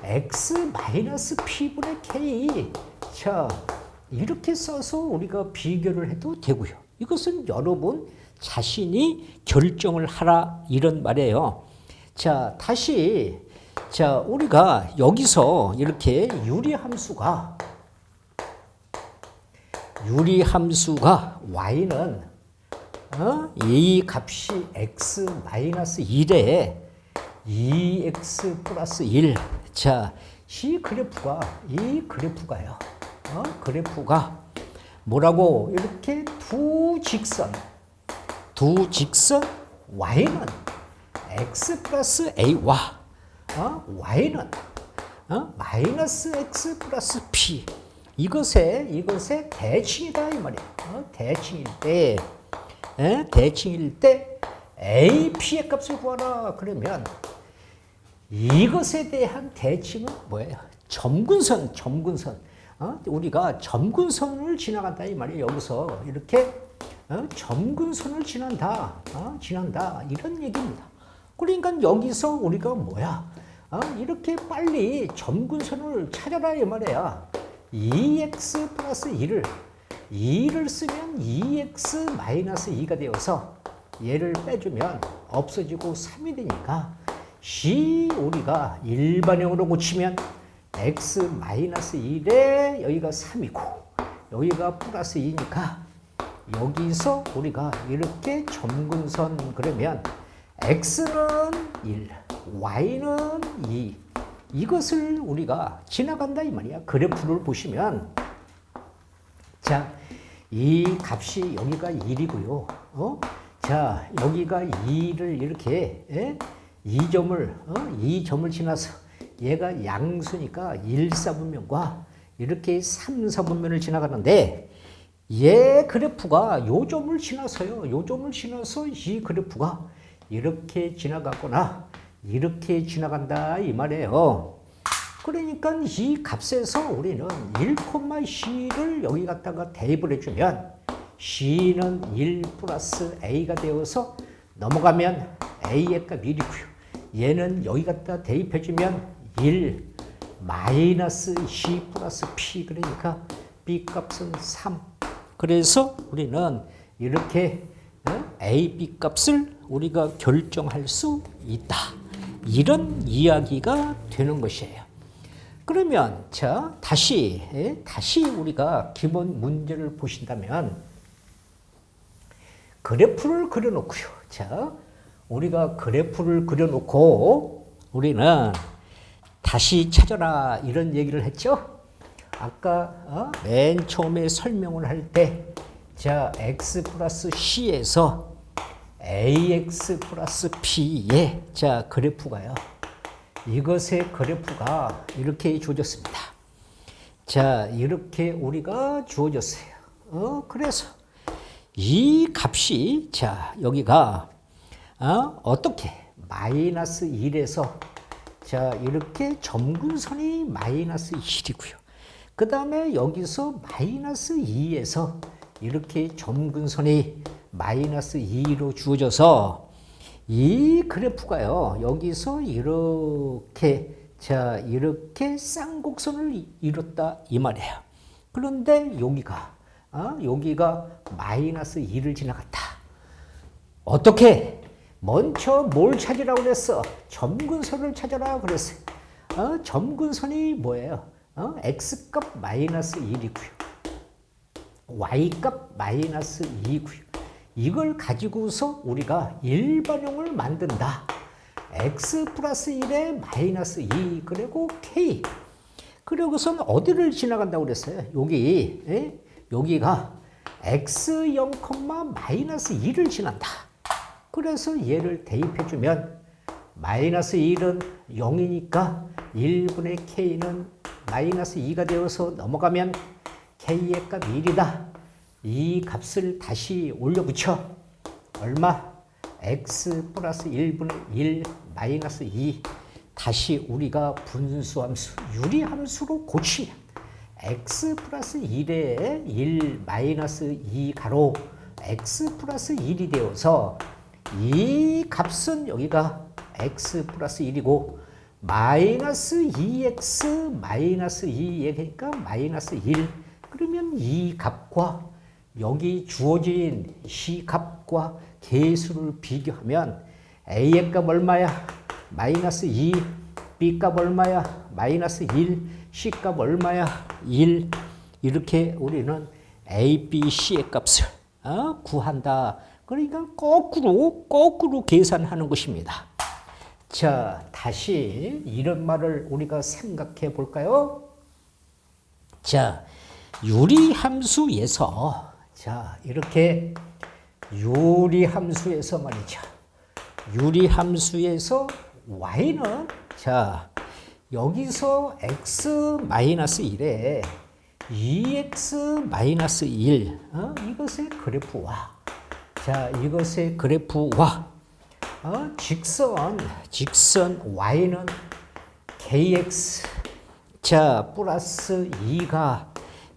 x-p분의 k 자 이렇게 써서 우리가 비교를 해도 되고요. 이것은 여러분 자신이 결정을 하라 이런 말이에요. 자, 다시 자, 우리가 여기서 이렇게 유리함수가 y는 이 값이 x-1에 2x 플러스 1. 자, 이 그래프가요. 그래프가 뭐라고 이렇게 두 직선 y는 x 플러스 a와 y는 마이너스 x 플러스 p 이것의 대칭이다 이 말이에요. 대칭일 때, 대칭일 때 A, P의 값을 구하라. 그러면 이것에 대한 대칭은 뭐예요? 점근선. 우리가 점근선을 지나간다 이 말이에요. 여기서 이렇게 점근선을 지난다. 이런 얘기입니다. 그러니까 여기서 우리가 뭐야? 이렇게 빨리 점근선을 찾아라 이 말이야. 2x 플러스 2를 쓰면 2x 마이너스 2가 되어서 얘를 빼주면 없어지고 3이 되니까 C 우리가 일반형으로 고치면 x 마이너스 1에 여기가 3이고 여기가 플러스 2니까 여기서 우리가 이렇게 점근선 그러면 x는 1, y는 2 이것을 우리가 지나간다 이 말이야. 그래프를 보시면 자, 이 값이 여기가 1이고요. 자, 여기가 2를 이렇게 2점을 지나서 얘가 양수니까 1, 4분면과 이렇게 3, 4분면을 지나가는데 얘 그래프가 요 점을 지나서요. 요 점을 지나서 이 그래프가 이렇게 지나가거나 이렇게 지나간다 이 말이에요. 그러니까 이 값에서 우리는 1,C를 여기 갖다가 대입을 해주면 C는 1 플러스 A가 되어서 넘어가면 A의 값 1이고요. 얘는 여기 갖다 대입해주면 1 마이너스 C 플러스 P 그러니까 B 값은 3. 그래서 우리는 이렇게 A, B 값을 우리가 결정할 수 있다. 이런 이야기가 되는 것이에요. 그러면 자 다시 우리가 기본 문제를 보신다면 그래프를 그려놓고요. 자 우리가 그래프를 그려놓고 우리는 다시 찾아라 이런 얘기를 했죠. 아까 맨 처음에 설명을 할 때 자 x 플러스 c에서 ax 플러스 p의 자 그래프가요. 이것의 그래프가 이렇게 주어졌습니다. 자 이렇게 우리가 주어졌어요. 그래서 이 값이 자 여기가 어떻게 마이너스 1에서 자 이렇게 점근선이 마이너스 1이고요. 그 다음에 여기서 마이너스 2에서 이렇게 점근선이 마이너스 2로 주어져서 이 그래프가요. 여기서 이렇게 자 이렇게 쌍곡선을 이뤘다 이 말이에요. 그런데 여기가 마이너스 2를 지나갔다. 어떻게? 먼저 뭘 찾으라고 그랬어? 점근선을 찾아라 그랬어요. 점근선이 뭐예요? x값 마이너스 1이고요. y값 마이너스 2고요. 이걸 가지고서 우리가 일반형을 만든다. x 플러스 1에 마이너스 2 그리고 k. 그리고선 어디를 지나간다고 그랬어요? 여기가 x0, 마이너스 2를 지난다. 그래서 얘를 대입해주면 마이너스 1은 0이니까 1분의 k는 마이너스 2가 되어서 넘어가면 k의 값 1이다. 이 값을 다시 올려붙여. 얼마? x 플러스 1분의 1 마이너스 2 다시 우리가 분수함수, 유리함수로 고치면 x 플러스 1에 1 마이너스 2 가로 x 플러스 1이 되어서 이 값은 여기가 x 플러스 1이고 마이너스 2x 마이너스 2얘기니까 마이너스 1 그러면 이 값과 여기 주어진 C 값과 계수를 비교하면 A의 값 얼마야? 마이너스 2 B 값 얼마야? 마이너스 1 C 값 얼마야? 1 이렇게 우리는 A, B, C의 값을 구한다. 그러니까 거꾸로 계산하는 것입니다. 자, 다시 이런 말을 우리가 생각해 볼까요? 자, 유리함수에서 자, 이렇게 유리함수에서 말이죠. 유리함수에서 y는 자, 여기서 x 마이너스 1에 2x-1 이것의 그래프와 자 이것의 그래프와 직선 y는 kx 자 플러스 2가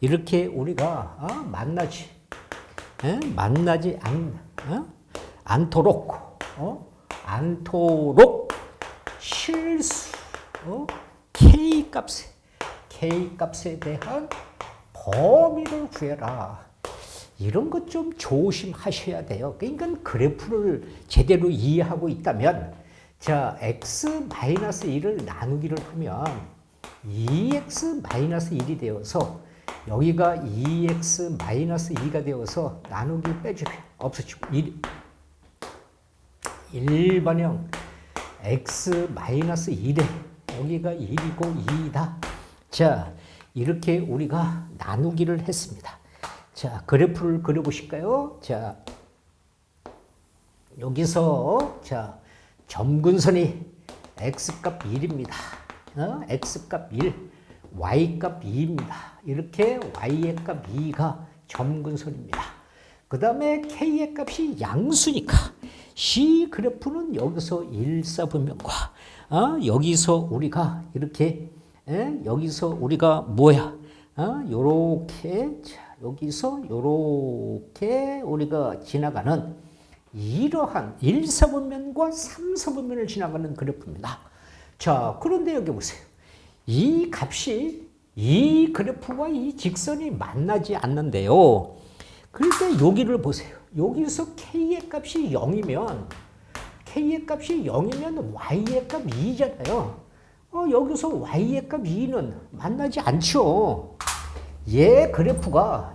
이렇게 우리가 만나지 않도록 실수 k 값에 대한 범위를 구해라. 이런 것 좀 조심하셔야 돼요. 그러니까 그래프를 제대로 이해하고 있다면 자 x-1을 나누기를 하면 2x-1이 되어서 여기가 2x-2가 되어서 나누기 빼주면 없어지고 일반형 x-1에 여기가 1이고 2이다. 자 이렇게 우리가 나누기를 했습니다. 자, 그래프를 그려보실까요? 자, 여기서, 자, 점근선이 x값 1입니다. x값 1, y값 2입니다. 이렇게 y의 값 2가 점근선입니다. 그 다음에 k의 값이 양수니까 C 그래프는 여기서 일사분면과 여기서 우리가 이렇게 여기서 우리가 뭐야? 요렇게 여기서 요렇게 우리가 지나가는 이러한 1사분면과 3사분면을 지나가는 그래프입니다. 자, 그런데 여기 보세요. 이 값이 이 그래프와 이 직선이 만나지 않는데요. 그럴 때 여기를 보세요. 여기서 k의 값이 0이면 y의 값 2잖아요. 여기서 y의 값 2는 만나지 않죠. 얘 그래프가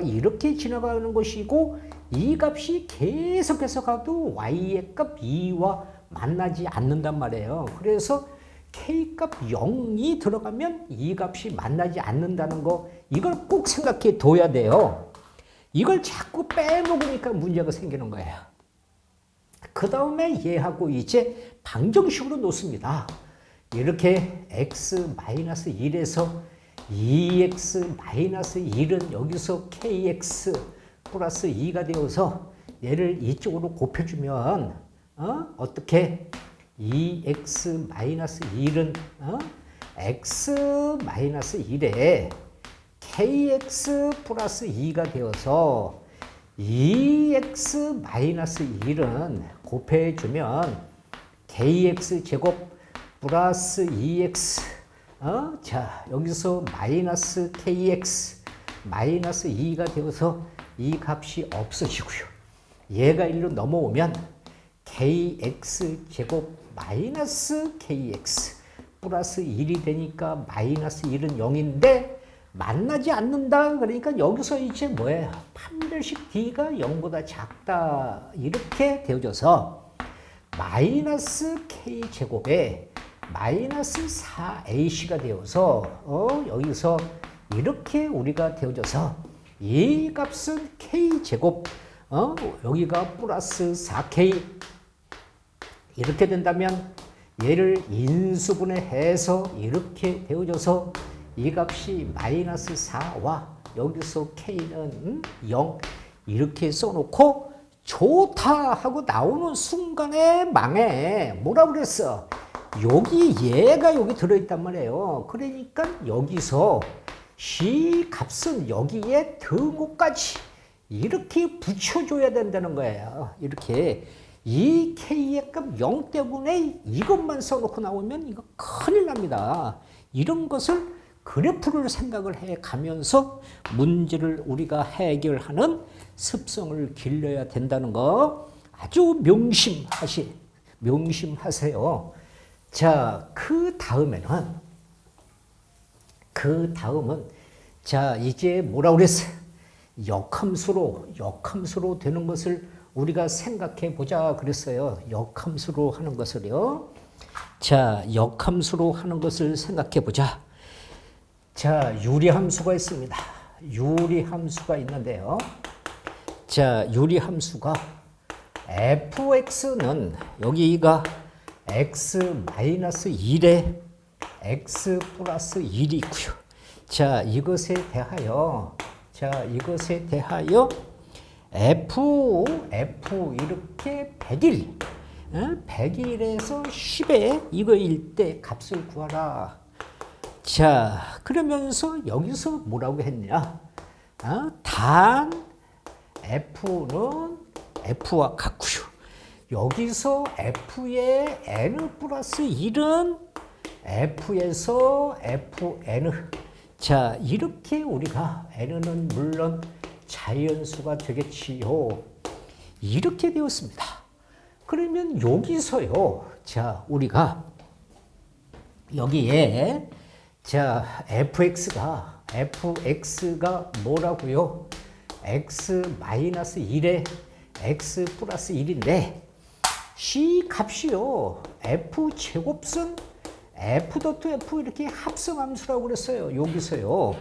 이렇게 지나가는 것이고 이 값이 계속해서 가도 y의 값 2와 만나지 않는단 말이에요. 그래서 k값 0이 들어가면 이 값이 만나지 않는다는 거 이걸 꼭 생각해 둬야 돼요. 이걸 자꾸 빼먹으니까 문제가 생기는 거예요. 그 다음에 얘하고 이제 방정식으로 놓습니다. 이렇게 x-1에서 2x-1은 여기서 kx 플러스 2가 되어서 얘를 이쪽으로 곱해주면 어떻게 2x-1은 x-1에 kx 플러스 2가 되어서 2x-1은 곱해주면 kx 제곱 플러스 2x 자 여기서 마이너스 kx 마이너스 2가 되어서 이 값이 없어지고요. 얘가 1로 넘어오면 kx 제곱 마이너스 kx 플러스 1이 되니까 마이너스 1은 0인데 만나지 않는다. 그러니까 여기서 이제 뭐예요? 판별식 d가 0보다 작다. 이렇게 되어져서 마이너스 k 제곱에 마이너스 4ac가 되어서 여기서 이렇게 우리가 되어져서 이 값은 k 제곱 여기가 플러스 4k 이렇게 된다면 얘를 인수분해해서 이렇게 되어져서 이 값이 마이너스 4와 여기서 k는 0 이렇게 써놓고 좋다 하고 나오는 순간에 망해. 뭐라 그랬어? 얘가 여기 들어있단 말이에요. 그러니까 여기서 C 값은 여기에 등호까지 이렇게 붙여줘야 된다는 거예요. 이렇게 이 K의 값 0 때문에 이것만 써놓고 나오면 이거 큰일 납니다. 이런 것을 그래프를 생각을 해 가면서 문제를 우리가 해결하는 습성을 길러야 된다는 거 아주 명심하세요. 자, 그 다음은 자, 이제 뭐라 그랬어요? 역함수로 되는 것을 우리가 생각해 보자 그랬어요. 역함수로 하는 것을요. 자, 역함수로 하는 것을 생각해 보자. 자, 유리함수가 있습니다. 유리함수가 있는데요. 자, 유리함수가 fx는 여기가 x-1에 x 플러스 1이 있고요. 자, 이것에 대하여 F 이렇게 100일, 100일에서 10에 이거일 때 값을 구하라. 자, 그러면서 여기서 뭐라고 했냐? 단 F는 F와 같고요. 여기서 F의 N 플러스 1은 F에서 Fn. 자, 이렇게 우리가 N은 물론 자연수가 되겠지요. 이렇게 되었습니다. 그러면 여기서요. 자, 우리가 여기에 자, fx가 뭐라고요? x-1에 x 플러스 1인데 c 값이요. f 제곱선 f 더트 f 이렇게 합성함수라고 그랬어요. 여기서요.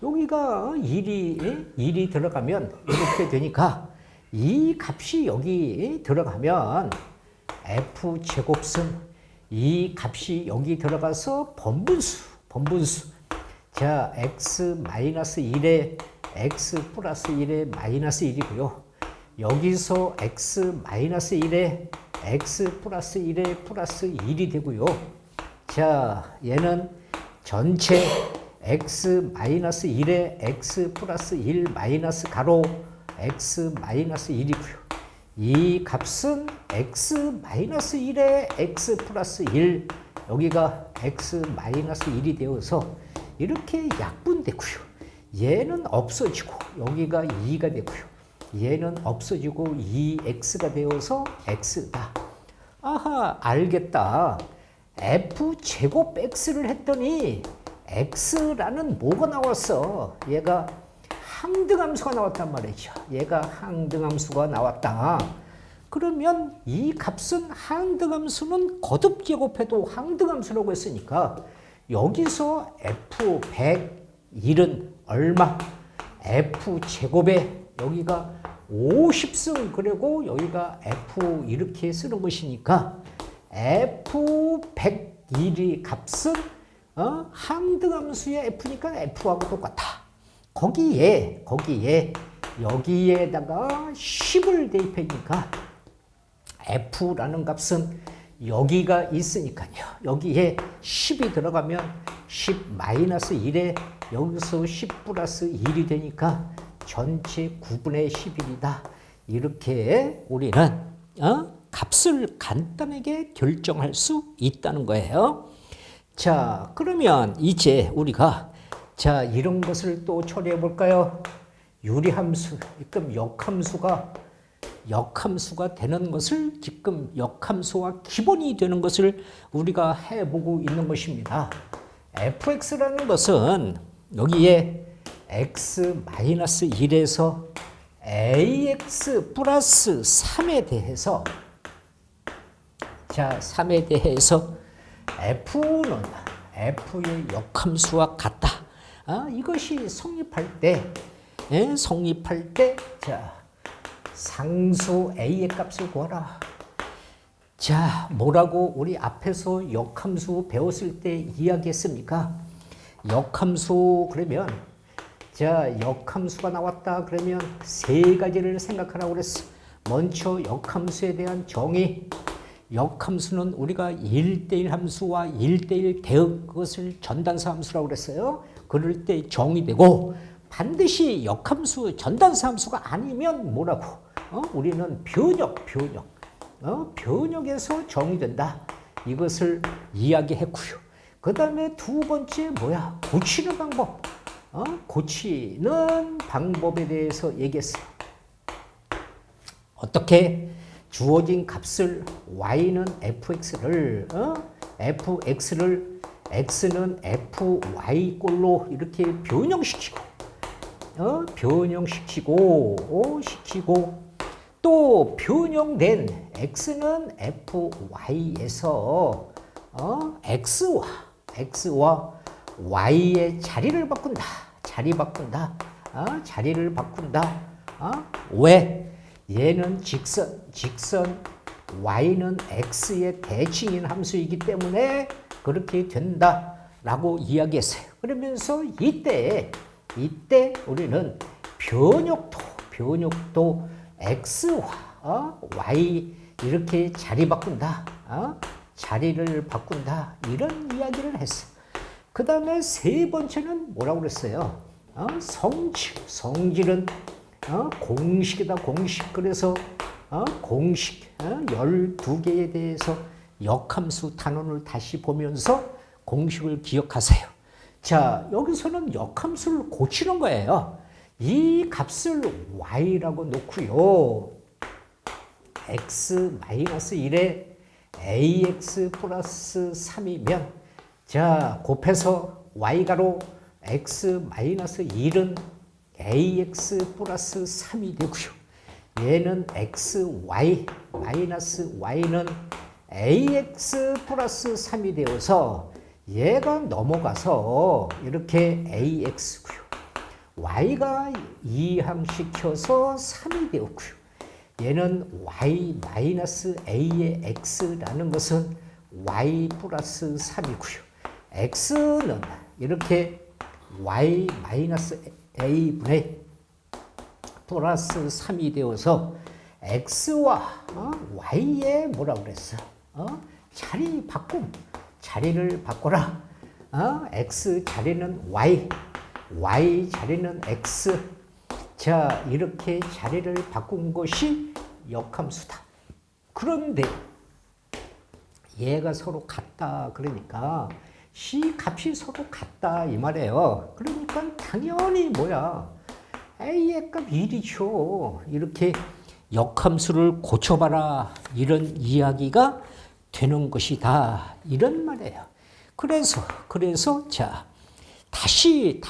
여기가 1이 들어가면 이렇게 되니까 이 값이 여기 들어가면 f 제곱선 이 값이 여기 들어가서 번분수. 자, x-1에 x 플러스 1에 마이너스 1이고요. 여기서 x-1에 x 플러스 1에 플러스 1이 되고요. 자, 얘는 전체 x-1에 x 플러스 1 마이너스 가로 x-1이고요. 이 값은 x-1에 x 플러스 1 여기가 x-1이 되어서 이렇게 약분되고요. 얘는 없어지고 여기가 2가 되고요. 얘는 없어지고 2x가 되어서 x다. 아하, 알겠다. f제곱 x를 했더니 x라는 뭐가 나왔어? 얘가 항등함수가 나왔단 말이죠. 얘가 항등함수가 나왔다. 그러면 이 값은 항등함수는 거듭 제곱해도 항등함수라고 했으니까 여기서 f101은 얼마? f제곱에 여기가 50승 그리고 여기가 f 이렇게 쓰는 것이니까 f101의 값은 항등함수의 f니까 f하고 똑같아. 거기에 여기에다가 10을 대입하니까 f라는 값은 여기가 있으니까요. 여기에 10이 들어가면 10-1에 여기서 10 플러스 1이 되니까 전체 9분의 11이다. 이렇게 우리는 값을 간단하게 결정할 수 있다는 거예요. 자, 그러면 이제 우리가 자, 이런 것을 또 처리해 볼까요? 유리함수, 지금 역함수가 되는 것을 지금 역함수와 기본이 되는 것을 우리가 해보고 있는 것입니다. fx라는 것은 여기에 x-1에서 ax 플러스 3에 대해서 자, 3에 대해서 f는 f의 역함수와 같다. 이것이 성립할 때 자, 상수 a의 값을 구하라. 자, 뭐라고 우리 앞에서 역함수 배웠을 때 이야기했습니까? 역함수 그러면 자, 역함수가 나왔다 그러면 세 가지를 생각하라고 그랬어. 먼저 역함수에 대한 정의. 역함수는 우리가 1대1 함수와 1대1 대응 그것을 전단사 함수라고 그랬어요. 그럴 때 정의되고 반드시 역함수 전단사 함수가 아니면 뭐라고? 우리는 변역에서 정의된다. 이것을 이야기했고요. 그 다음에 두 번째 뭐야? 고치는 방법. 고치는 방법에 대해서 얘기했어요. 어떻게? 주어진 값을 y는 fx를 x는 fy꼴로 이렇게 변형시키고 또 변형된 x는 fy에서 x와 y의 자리를 바꾼다. 자리를 바꾼다. 왜? 얘는 직선 y는 x의 대칭인 함수이기 때문에 그렇게 된다. 라고 이야기했어요. 그러면서 이때 우리는 변역도 x와 y 이렇게 자리 바꾼다. 자리를 바꾼다. 이런 이야기를 했어. 그 다음에 세 번째는 뭐라고 그랬어요? 성질은 공식이다. 공식. 그래서 공식 12개에 대해서 역함수 단원을 다시 보면서 공식을 기억하세요. 자, 여기서는 역함수를 고치는 거예요. 이 값을 y라고 놓고요. x-1에 ax 플러스 3이면 자, 곱해서 y가로 x-1은 ax 플러스 3이 되고요. 얘는 xy 마이너스 y는 ax 플러스 3이 되어서 얘가 넘어가서 이렇게 ax고요. y가 이항시켜서 3이 되었고요. 얘는 y 마이너스 a의 x라는 것은 y 플러스 3이고요. x는 이렇게 y 마이너스 a분의 플러스 3이 되어서 x와 y의 뭐라고 그랬어? 자리를 바꿔라. x 자리는 y 자리는 x. 자, 이렇게 자리를 바꾼 것이 역함수다. 그런데 얘가 서로 같다. 그러니까 C 값이 서로 같다 이 말이에요. 그러니까 당연히 뭐야? A의 값 1이죠. 이렇게 역함수를 고쳐봐라. 이런 이야기가 되는 것이다. 이런 말이에요. 그래서 자 다시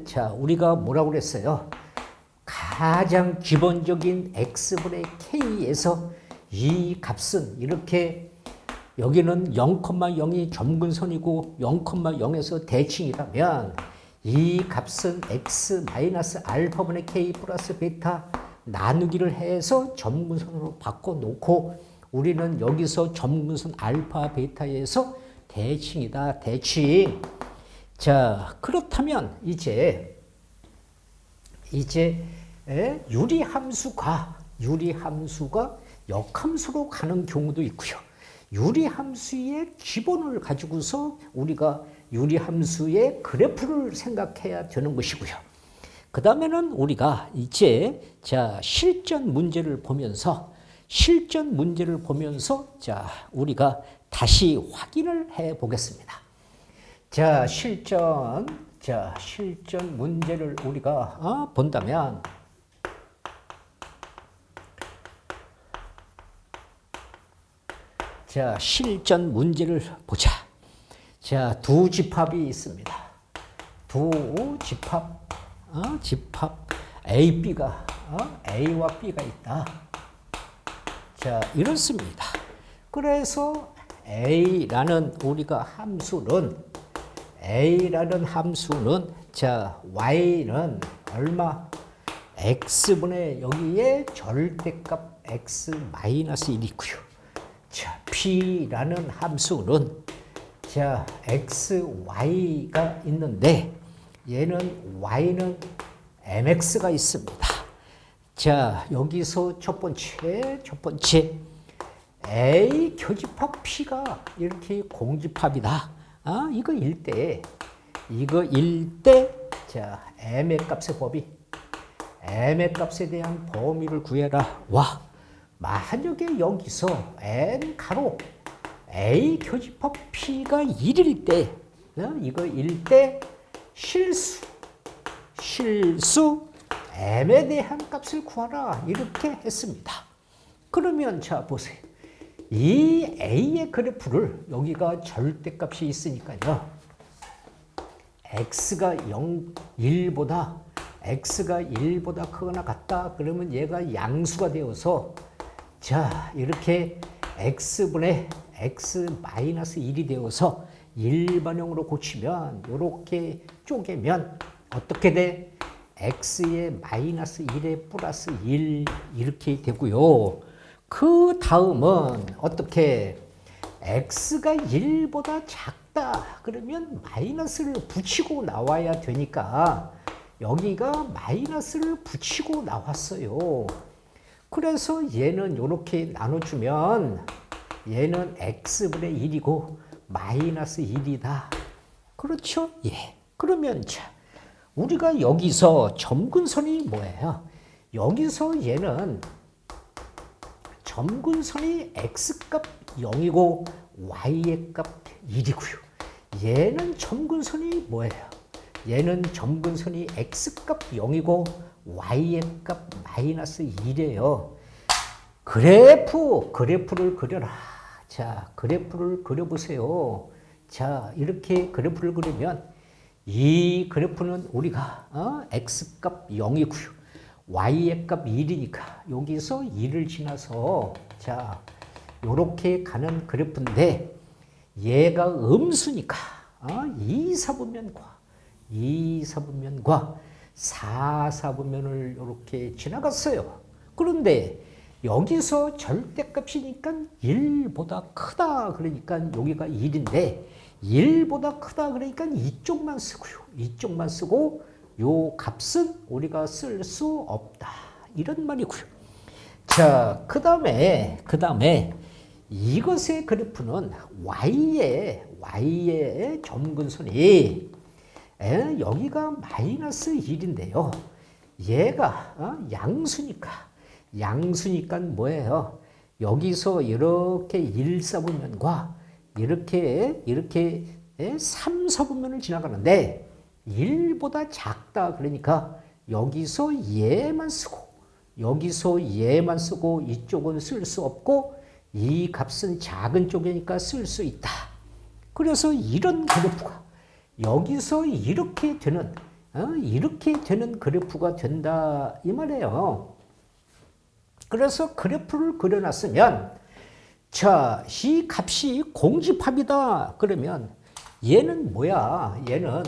자 우리가 뭐라고 그랬어요? 가장 기본적인 x분의 k에서 이 값은 이렇게 여기는 0,0이 점근선이고 0,0에서 대칭이라면 이 값은 x 마이너스 알파분의 k 플러스 베타 나누기를 해서 점근선으로 바꿔놓고 우리는 여기서 점근선 알파 베타에서 대칭이다. 대칭. 자, 그렇다면 이제 유리함수가 역함수로 가는 경우도 있고요. 유리함수의 기본을 가지고서 우리가 유리함수의 그래프를 생각해야 되는 것이고요. 그 다음에는 우리가 이제 자 실전 문제를 보면서 자 우리가 다시 확인을 해 보겠습니다. 자 실전 문제를 우리가 본다면 자 실전 문제를 보자. 자 두 집합이 있습니다. 두 집합 A, B가 A와 B가 있다. 자 이렇습니다. 그래서 A라는 함수는 자 Y는 얼마? X분의 여기에 절대값 X 마이너스 1이고요. 자 B라는 함수는 자 XY가 있는데 얘는 Y는 MX가 있습니다. 자 여기서 첫 번째 A 교집합 P가 이렇게 공집합이다. 이거일 때 자 M의 값에 대한 범위를 구해라. 와 만약에 여기서 N 가로 A 교집합 P가 1일 때 이거일 때 실수 M에 대한 값을 구하라. 이렇게 했습니다. 그러면 자 보세요. 이 A의 그래프를 여기가 절대값이 있으니까요. X가 1보다 크거나 같다. 그러면 얘가 양수가 되어서 자 이렇게 X분의 X 마이너스 1이 되어서 일반형으로 고치면 이렇게 쪼개면 어떻게 돼? X의 마이너스 1에 플러스 1 이렇게 되고요. 그 다음은 어떻게 x가 1보다 작다. 그러면 마이너스를 붙이고 나와야 되니까 여기가 마이너스를 붙이고 나왔어요. 그래서 얘는 이렇게 나눠주면 얘는 x분의 1이고 마이너스 1이다. 그렇죠? 예. 그러면 자, 우리가 여기서 점근선이 뭐예요? 여기서 얘는 점근선이 x값 0이고 y의 값 1이고요. 얘는 점근선이 뭐예요? 얘는 점근선이 x값 0이고 y의 값 마이너스 1이에요. 그래프를 그려라. 자, 그래프를 그려보세요. 자, 이렇게 그래프를 그리면 이 그래프는 우리가 x값 0이고요. y의 값 1이니까 여기서 2를 지나서 자, 요렇게 가는 그래프인데 얘가 음수니까 2, 4분면과 4, 4분면을 이렇게 지나갔어요. 그런데 여기서 절대값이니까 1보다 크다. 그러니까 여기가 1인데 1보다 크다. 그러니까 이쪽만 쓰고요. 이쪽만 쓰고 요 값은 우리가 쓸 수 없다. 이런 말이고요. 자, 그 다음에 이것의 그래프는 y의 점근선이 여기가 마이너스 1인데요. 얘가 양수니까 뭐예요? 여기서 이렇게 1, 4분면과 이렇게 3, 4분면을 지나가는데 1보다 작다. 그러니까 여기서 얘만 쓰고 이쪽은 쓸 수 없고 이 값은 작은 쪽이니까 쓸 수 있다. 그래서 이런 그래프가 여기서 이렇게 되는 그래프가 된다 이 말이에요. 그래서 그래프를 그려놨으면 자, 이 값이 공집합이다. 그러면 얘는 뭐야? 얘는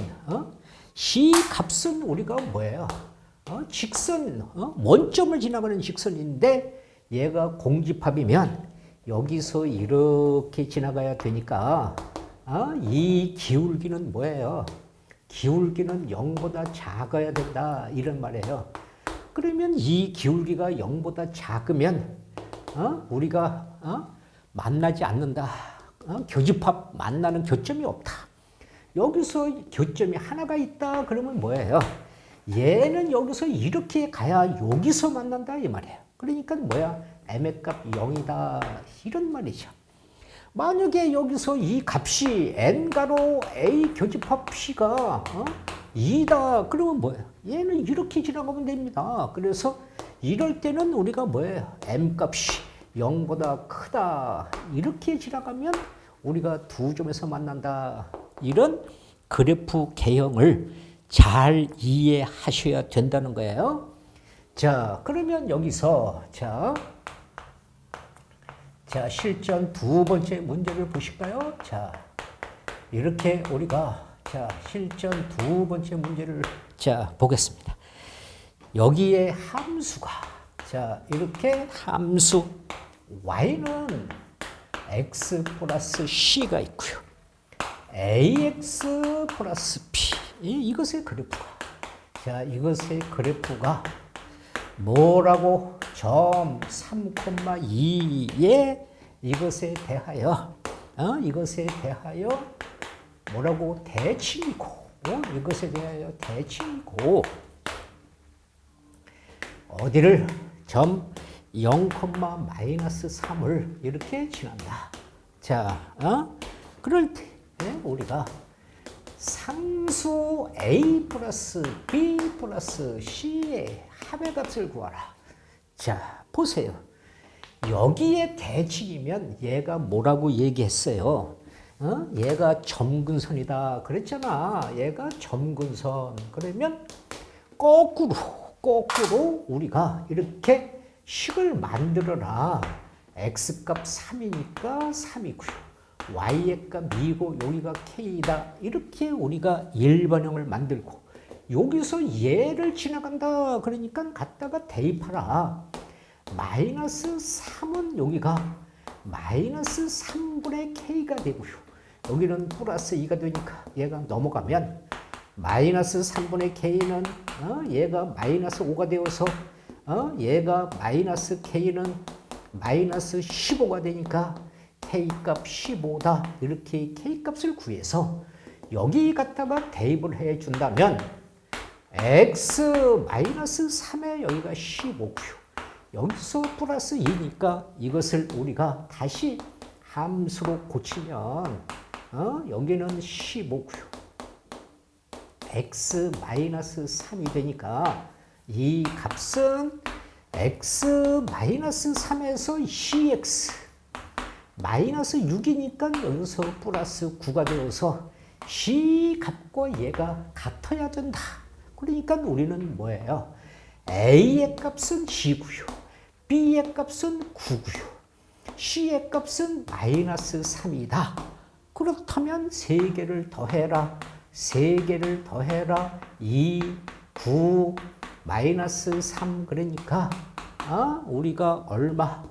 이 값은 우리가 뭐예요? 직선, 원점을 지나가는 직선인데 얘가 공집합이면 여기서 이렇게 지나가야 되니까 이 기울기는 뭐예요? 기울기는 0보다 작아야 된다. 이런 말이에요. 그러면 이 기울기가 0보다 작으면 우리가 만나지 않는다. 교집합 만나는 교점이 없다. 여기서 교점이 하나가 있다. 그러면 뭐예요? 얘는 여기서 이렇게 가야 여기서 만난다 이 말이에요. 그러니까 뭐야? m의 값 0이다. 이런 말이죠. 만약에 여기서 이 값이 n가로 a 교집합 p가 2다. 그러면 뭐예요? 얘는 이렇게 지나가면 됩니다. 그래서 이럴 때는 우리가 뭐예요? m 값이 0보다 크다. 이렇게 지나가면 우리가 두 점에서 만난다. 이런 그래프 개형을 잘 이해하셔야 된다는 거예요. 자, 그러면 여기서 자, 실전 두 번째 문제를 보실까요? 자, 이렇게 우리가 실전 두 번째 문제를 보겠습니다. 여기에 함수가 이렇게 함수 y는 x 플러스 c가 있고요. ax 플러스 p 이것의 그래프가 이것의 그래프가 뭐라고 점 3,2에 이것에 대하여 뭐라고 대칭이고 이것에 대하여 대칭이고 어디를 점 0,-3을 이렇게 지난다. 자, 그럴 때 우리가 상수 a 플러스 b 플러스 c의 합의 값을 구하라. 자, 보세요. 여기에 대칭이면 얘가 뭐라고 얘기했어요? 얘가 점근선이다 그랬잖아. 얘가 점근선. 그러면 거꾸로 우리가 이렇게 식을 만들어라. x값 3이니까 3이고요. y의 값 2고 여기가 k다. 이렇게 우리가 일반형을 만들고 여기서 얘를 지나간다. 그러니까 갖다가 대입하라. 마이너스 3은 여기가 마이너스 3분의 k가 되고요. 여기는 플러스 2가 되니까 얘가 넘어가면 마이너스 3분의 k는 얘가 마이너스 5가 되어서 얘가 마이너스 k는 마이너스 15가 되니까 k값 15다. 이렇게 k값을 구해서 여기 갖다가 대입을 해준다면 x 마이너스 3에 여기가 15고요. 여기서 플러스 2니까 이것을 우리가 다시 함수로 고치면 여기는 15고요. x 마이너스 3이 되니까 이 값은 x 마이너스 3에서 cx 마이너스 6이니까 여기서 플러스 9가 되어서 c 값과 얘가 같아야 된다. 그러니까 우리는 뭐예요? a의 값은 c고요. b의 값은 9고요. c의 값은 마이너스 3이다. 그렇다면 3개를 더해라. 3개를 더해라. 2, 9, 마이너스 3 그러니까 우리가 얼마?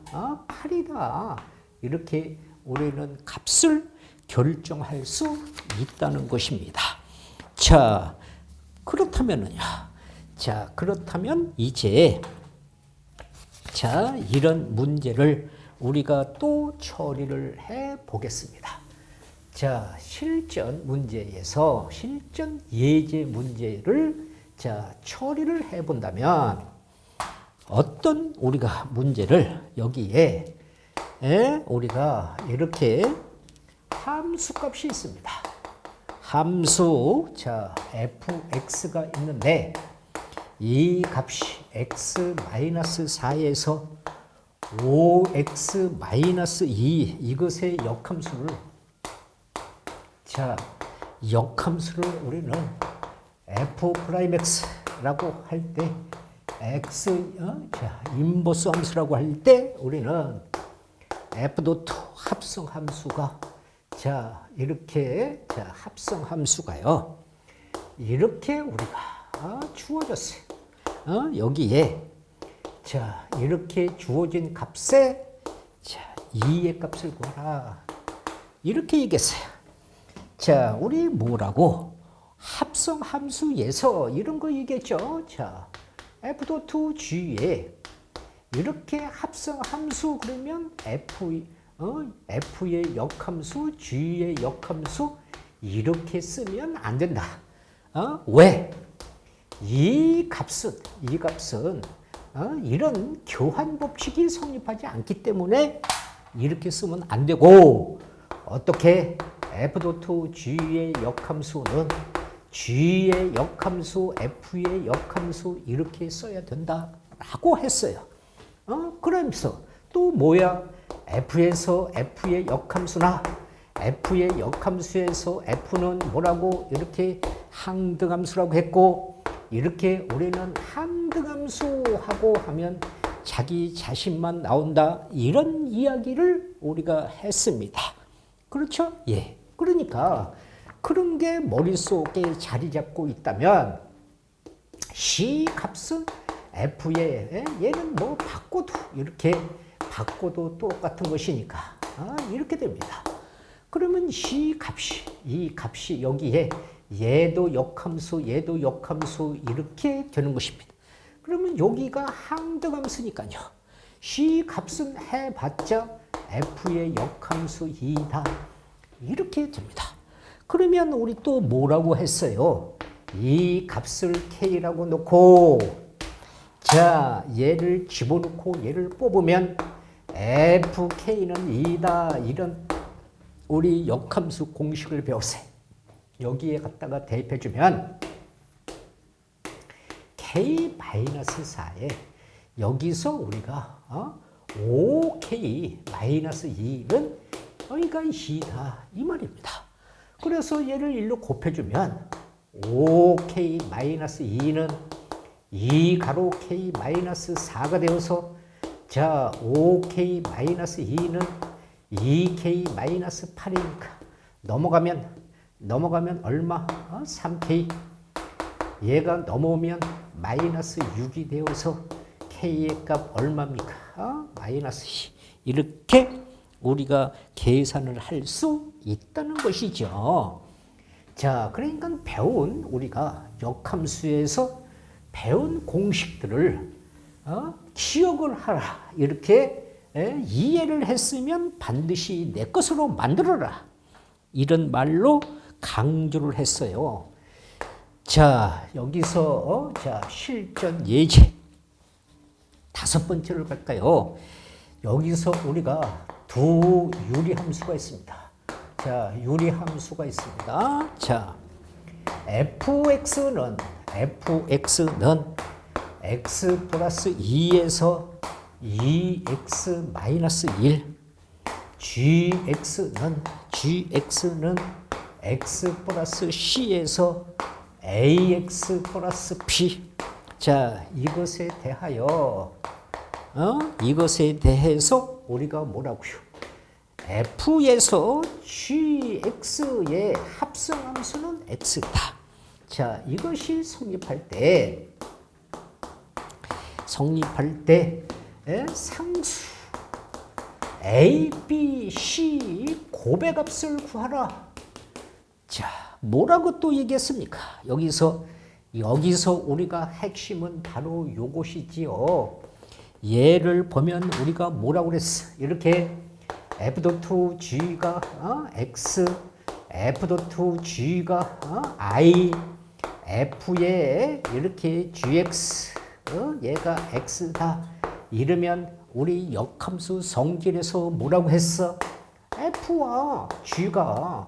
8이다. 이렇게 우리는 값을 결정할 수 있다는 것입니다. 자, 그렇다면은요. 자, 그렇다면 이제 이런 문제를 우리가 또 처리를 해 보겠습니다. 자, 실전 문제에서 실전 예제 문제를 처리를 해 본다면 어떤 우리가 문제를 여기에 우리가 이렇게 함수 값이 있습니다. 함수 fx가 있는데 이 값이 x-4에서 5x-2 이것의 역함수를 역함수를 우리는 f'x라고 할 때 x 인버스 함수라고 할 때 우리는 f.2 합성 함수가 이렇게 합성 함수가요. 이렇게 우리가 주어졌어요. 여기에 이렇게 주어진 값에 2의 값을 구하라. 이렇게 얘기했어요. 우리 뭐라고? 합성 함수에서 이런 거 얘기했죠. f.2g에 이렇게 합성 함수 그러면 f의 역함수, g의 역함수 이렇게 쓰면 안 된다. 왜? 이 값은 이런 교환 법칙이 성립하지 않기 때문에 이렇게 쓰면 안 되고 어떻게 f.2g의 역함수는 g의 역함수, f의 역함수 이렇게 써야 된다라고 했어요. 그러면서 또 뭐야? f에서 f의 역함수나 f의 역함수에서 f는 뭐라고 이렇게 항등함수라고 했고 이렇게 우리는 항등함수하고 하면 자기 자신만 나온다 이런 이야기를 우리가 했습니다. 그렇죠? 예. 그러니까 그런 게 머릿속에 자리 잡고 있다면 C 값은 F에 얘는 뭐 바꿔도 이렇게 바꿔도 똑같은 것이니까 이렇게 됩니다. 그러면 C 값이 이 값이 여기에 얘도 역함수 얘도 역함수 이렇게 되는 것입니다. 그러면 여기가 항등함수니까요. C 값은 해봤자 F의 역함수 2다. 이렇게 됩니다. 그러면 우리 또 뭐라고 했어요? 이 값을 K라고 놓고 얘를 집어넣고 얘를 뽑으면 FK는 2다. 이런 우리 역함수 공식을 배웠어요. 여기에 갖다가 대입해주면 K-4에 여기서 우리가 5K-2는 여기가 2다. 이 말입니다. 그래서 얘를 1로 곱해주면 5K-2는 2 가로 K-4가 되어서 5K-2는 2K-8이니까 넘어가면 얼마? 3K. 얘가 넘어오면 마이너스 6이 되어서 K의 값 얼마입니까? 마이너스 2. 이렇게 우리가 계산을 할 수 있다는 것이죠. 자, 그러니까 우리가 역함수에서 배운 공식들을 기억을 하라. 이렇게 이해를 했으면 반드시 내 것으로 만들어라. 이런 말로 강조를 했어요. 자, 여기서 자, 실전 예제 5번째를 갈까요? 여기서 우리가 두 유리함수가 있습니다. 자, 유리함수가 있습니다. 자, fx는 x 플러스 2에서 2x 마이너스 1, gx는 x 플러스 c에서 ax 플러스 b. 자, 이것에 대해서 우리가 뭐라고요? f에서 gx의 합성함수는 x다. 자, 이것이 성립할 때 상수 a, b, c 고배값을 구하라. 자, 뭐라고 또 얘기했습니까? 여기서 우리가 핵심은 바로 요것이지요. 얘를 보면 우리가 뭐라고 그랬어? 이렇게 f.g가 x, f.g가 i, f에 이렇게 gx, 얘가 x다. 이러면 우리 역함수 성질에서 뭐라고 했어? f와 g가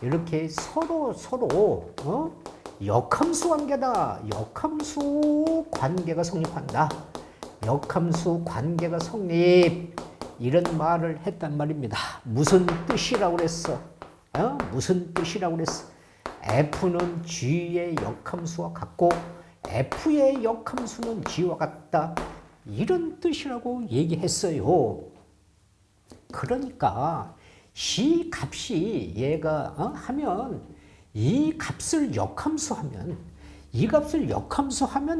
이렇게 서로 역함수 관계다. 역함수 관계가 성립한다. 역함수 관계가 성립. 이런 말을 했단 말입니다. 무슨 뜻이라고 그랬어? 무슨 뜻이라고 그랬어? f는 g의 역함수와 같고 f의 역함수는 g와 같다. 이런 뜻이라고 얘기했어요. 그러니까 이 값이 얘가 하면 이 값을 역함수하면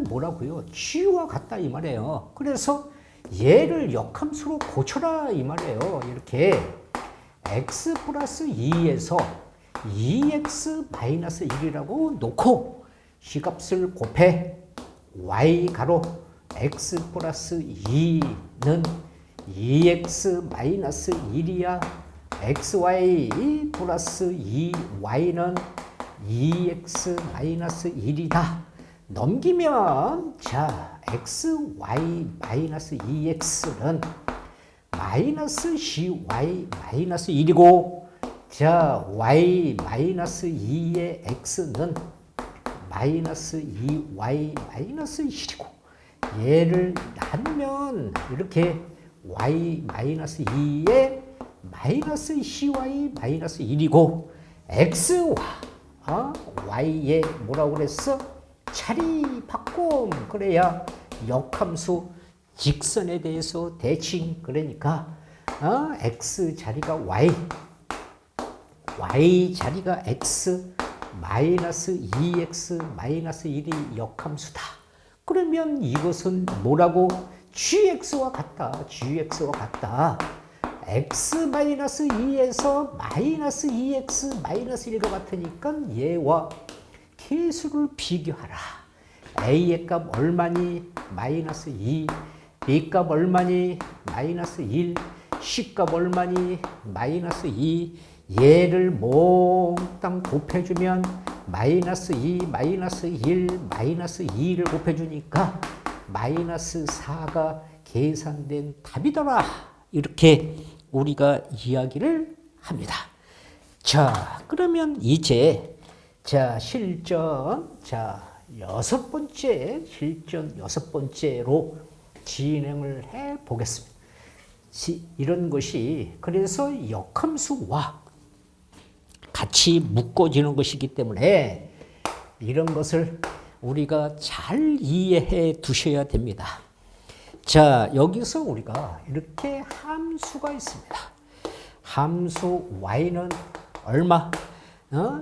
뭐라고요? g와 같다 이 말이에요. 그래서 얘를 역함수로 고쳐라 이 말이에요. 이렇게 x 플러스 2에서 2x 마이너스 1이라고 놓고 이 값을 곱해 y 가로 x 플러스 2는 2x 마이너스 1이야. xy 플러스 2y는 2x 마이너스 1이다. 넘기면 자 xy 마이너스 2x는 마이너스 cy 마이너스 1이고 자 y 마이너스 2의 x는 마이너스 2y 마이너스 1이고 얘를 나누면 이렇게 y 마이너스 2의 마이너스 cy 마이너스 1이고 x와 y에 뭐라고 그랬어? 자리 바꿈. 그래야 역함수 직선에 대해서 대칭. 그러니까 x 자리가 y 자리가 x 마이너스 2x 마이너스 1이 역함수다. 그러면 이것은 뭐라고? gx와 같다. x 마이너스 2에서 마이너스 2x 마이너스 1과 같으니까 얘와 계수를 비교하라. a의 값 얼마니? 마이너스 2. b 값 얼마니? 마이너스 1. c 값 얼마니? 마이너스 2. 얘를 몽땅 곱해주면 마이너스 2, 마이너스 1, 마이너스 2를 곱해주니까 마이너스 4가 계산된 답이더라. 이렇게 우리가 이야기를 합니다. 자, 그러면 이제 실전 여섯 번째로 진행을 해 보겠습니다. 이런 것이 그래서 역함수와 같이 묶어지는 것이기 때문에 이런 것을 우리가 잘 이해해 두셔야 됩니다. 자, 여기서 우리가 이렇게 함수가 있습니다. 함수 y는 얼마?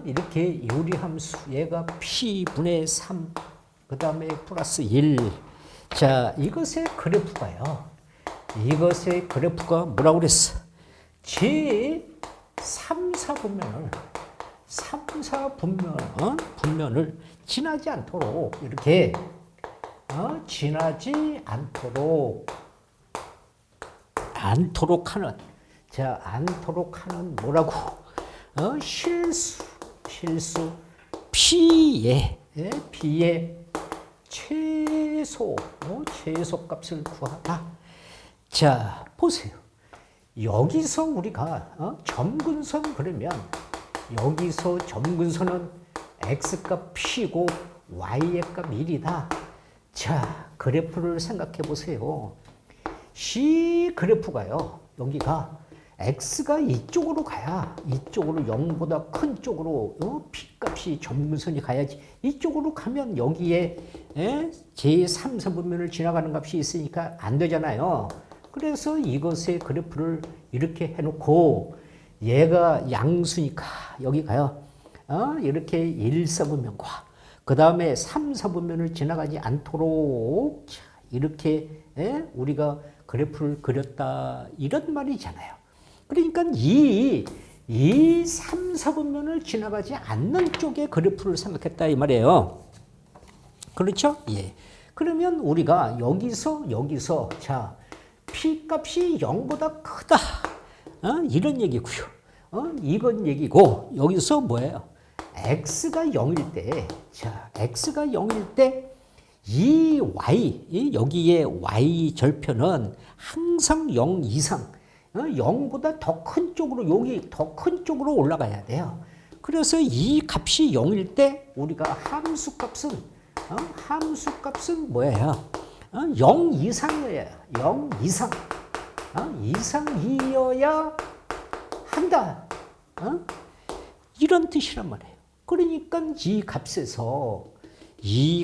이렇게 유리함수 얘가 p분의 3, 그 다음에 플러스 1. 자, 이것의 그래프가요. 이것의 그래프가 뭐라고 그랬어? 제 3, 4분면을 3, 4분면을 지나지 않도록 이렇게 지나지 않도록 하는 뭐라고? 실수 P의 최소값을 구하라. 자, 보세요. 여기서 우리가 점근선 그러면 여기서 점근선은 x값 p고 y의 값 1이다. 자, 그래프를 생각해 보세요. C 그래프가요. 여기가 x가 이쪽으로 가야 이쪽으로 0보다 큰 쪽으로 p값이 점근선이 가야지. 이쪽으로 가면 여기에 제3, 4분면을 지나가는 값이 있으니까 안 되잖아요. 그래서 이것의 그래프를 이렇게 해놓고 얘가 양수니까 여기 가요. 이렇게 1, 4분면과 그 다음에 3, 4분면을 지나가지 않도록 이렇게 우리가 그래프를 그렸다 이런 말이잖아요. 그러니까 이 3, 4분면을 지나가지 않는 쪽의 그래프를 생각했다 이 말이에요. 그렇죠? 예. 그러면 우리가 여기서 자 P값이 0보다 크다. 이런 얘기고요. 이건 얘기고 여기서 뭐예요? X가 0일 때, 자, X가 0일 때 이 Y, 여기에 Y 절편은 항상 0 이상, 0보다 더 큰 쪽으로, 여기 더 큰 쪽으로 올라가야 돼요. 그래서 이 값이 0일 때 우리가 함수값은 뭐예요? 0 이상이어야, 0 이상, 이상이어야 한다. 이런 뜻이란 말이에요. 그러니까 이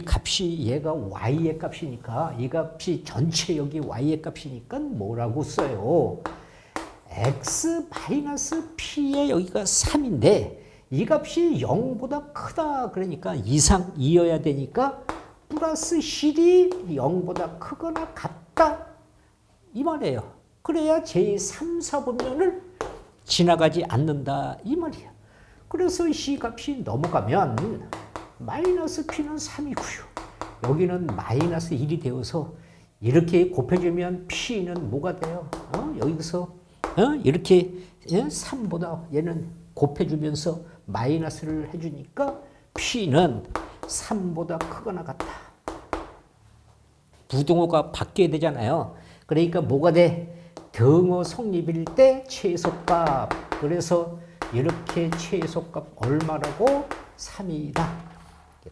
값이 얘가 y의 값이니까 이 값이 전체 여기 y의 값이니까 뭐라고 써요? x-p의 여기가 3인데 이 값이 0보다 크다. 그러니까 이상이어야 되니까 플러스 실이 0보다 크거나 같다. 이 말이에요. 그래야 제3, 4분면을 지나가지 않는다. 이 말이에요. 그래서 이 값이 넘어가면 마이너스 p는 3이고요. 여기는 마이너스 1이 되어서 이렇게 곱해주면 p는 뭐가 돼요? 여기서 이렇게 3보다 얘는 곱해주면서 마이너스를 해주니까 p는 3보다 크거나 같다. 부등호가 바뀌어야 되잖아요. 그러니까 뭐가 돼? 등호 성립일 때 최소값. 그래서 이렇게 최소값 얼마라고? 3이다.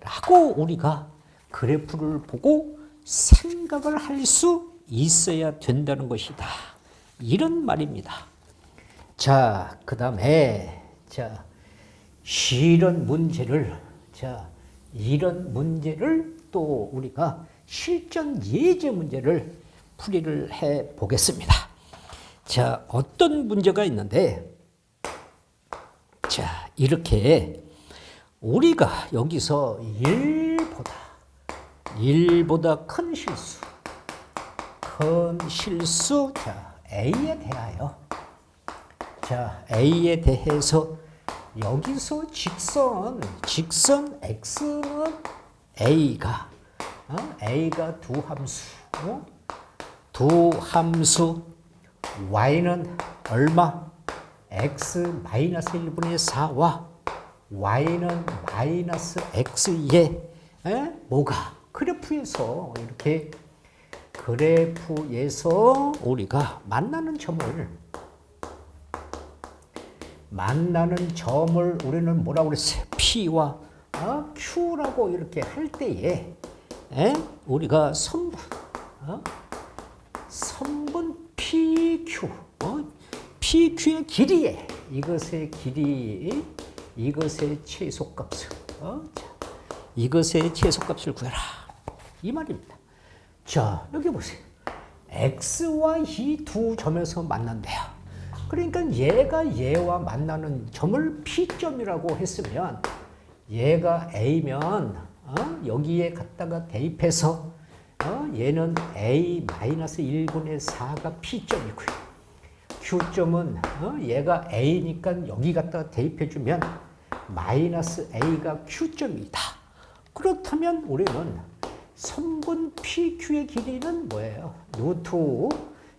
라고 우리가 그래프를 보고 생각을 할 수 있어야 된다는 것이다. 이런 말입니다. 자, 그 다음에 이런 문제를 또 우리가 실전 예제 문제를 풀이를 해 보겠습니다. 자, 어떤 문제가 있는데, 자, 이렇게 우리가 여기서 1보다 큰 실수, 자, A에 대하여, 자, A에 대해서 여기서 직선 X는 A가 두 함수, Y는 얼마? X-1분의 4와 Y는 마이너스 X에 뭐가? 그래프에서 우리가 만나는 점을 우리는 뭐라고 그랬어요? P와 Q라고 이렇게 할 때에 우리가 선분 PQ, PQ의 길이에 이것의 최소값을 이것의 최소값을 구해라 이 말입니다. 자, 여기 보세요. X와 이 두 점에서 만난대요. 그러니까 얘가 얘와 만나는 점을 P점이라고 했으면 얘가 A면 여기에 갖다가 대입해서 얘는 A-1분의 4가 P점이고요. Q점은 얘가 A니까 여기 갖다 대입해주면 마이너스 A가 Q점이다. 그렇다면 우리는 선분 PQ의 길이는 뭐예요? 루트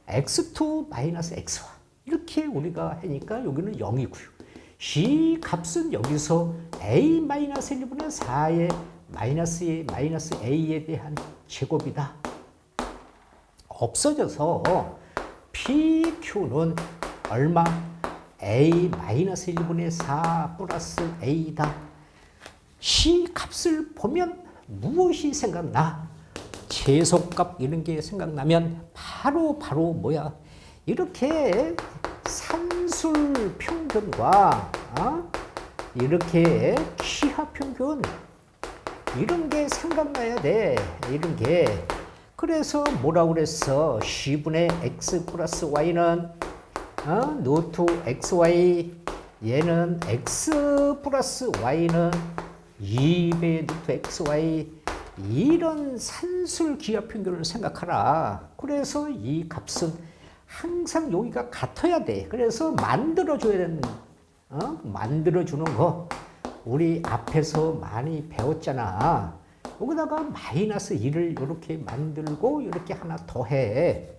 X2 마이너스 X와 이렇게 우리가 하니까 여기는 0이고요. C 값은 여기서 A-1분의 4의 마이너스 A에 대한 제곱이다. 없어져서 PQ는 얼마? A-1분의 4 플러스 A다. C 값을 보면 무엇이 생각나? 최소값 이런 게 생각나면 바로 뭐야? 이렇게 산술 평균과 이렇게 키하 평균 이런 게 생각나야 돼. 이런 게. 그래서 뭐라고 그랬어? C분의 X 플러스 Y는 루트 XY 얘는 X 플러스 Y는 2배 루트 XY 이런 산술 기하 평균을 생각하라. 그래서 이 값은 항상 여기가 같아야 돼. 그래서 만들어줘야 되는 만들어주는 거 우리 앞에서 많이 배웠잖아. 여기다가 마이너스 1을 이렇게 만들고 이렇게 하나 더해.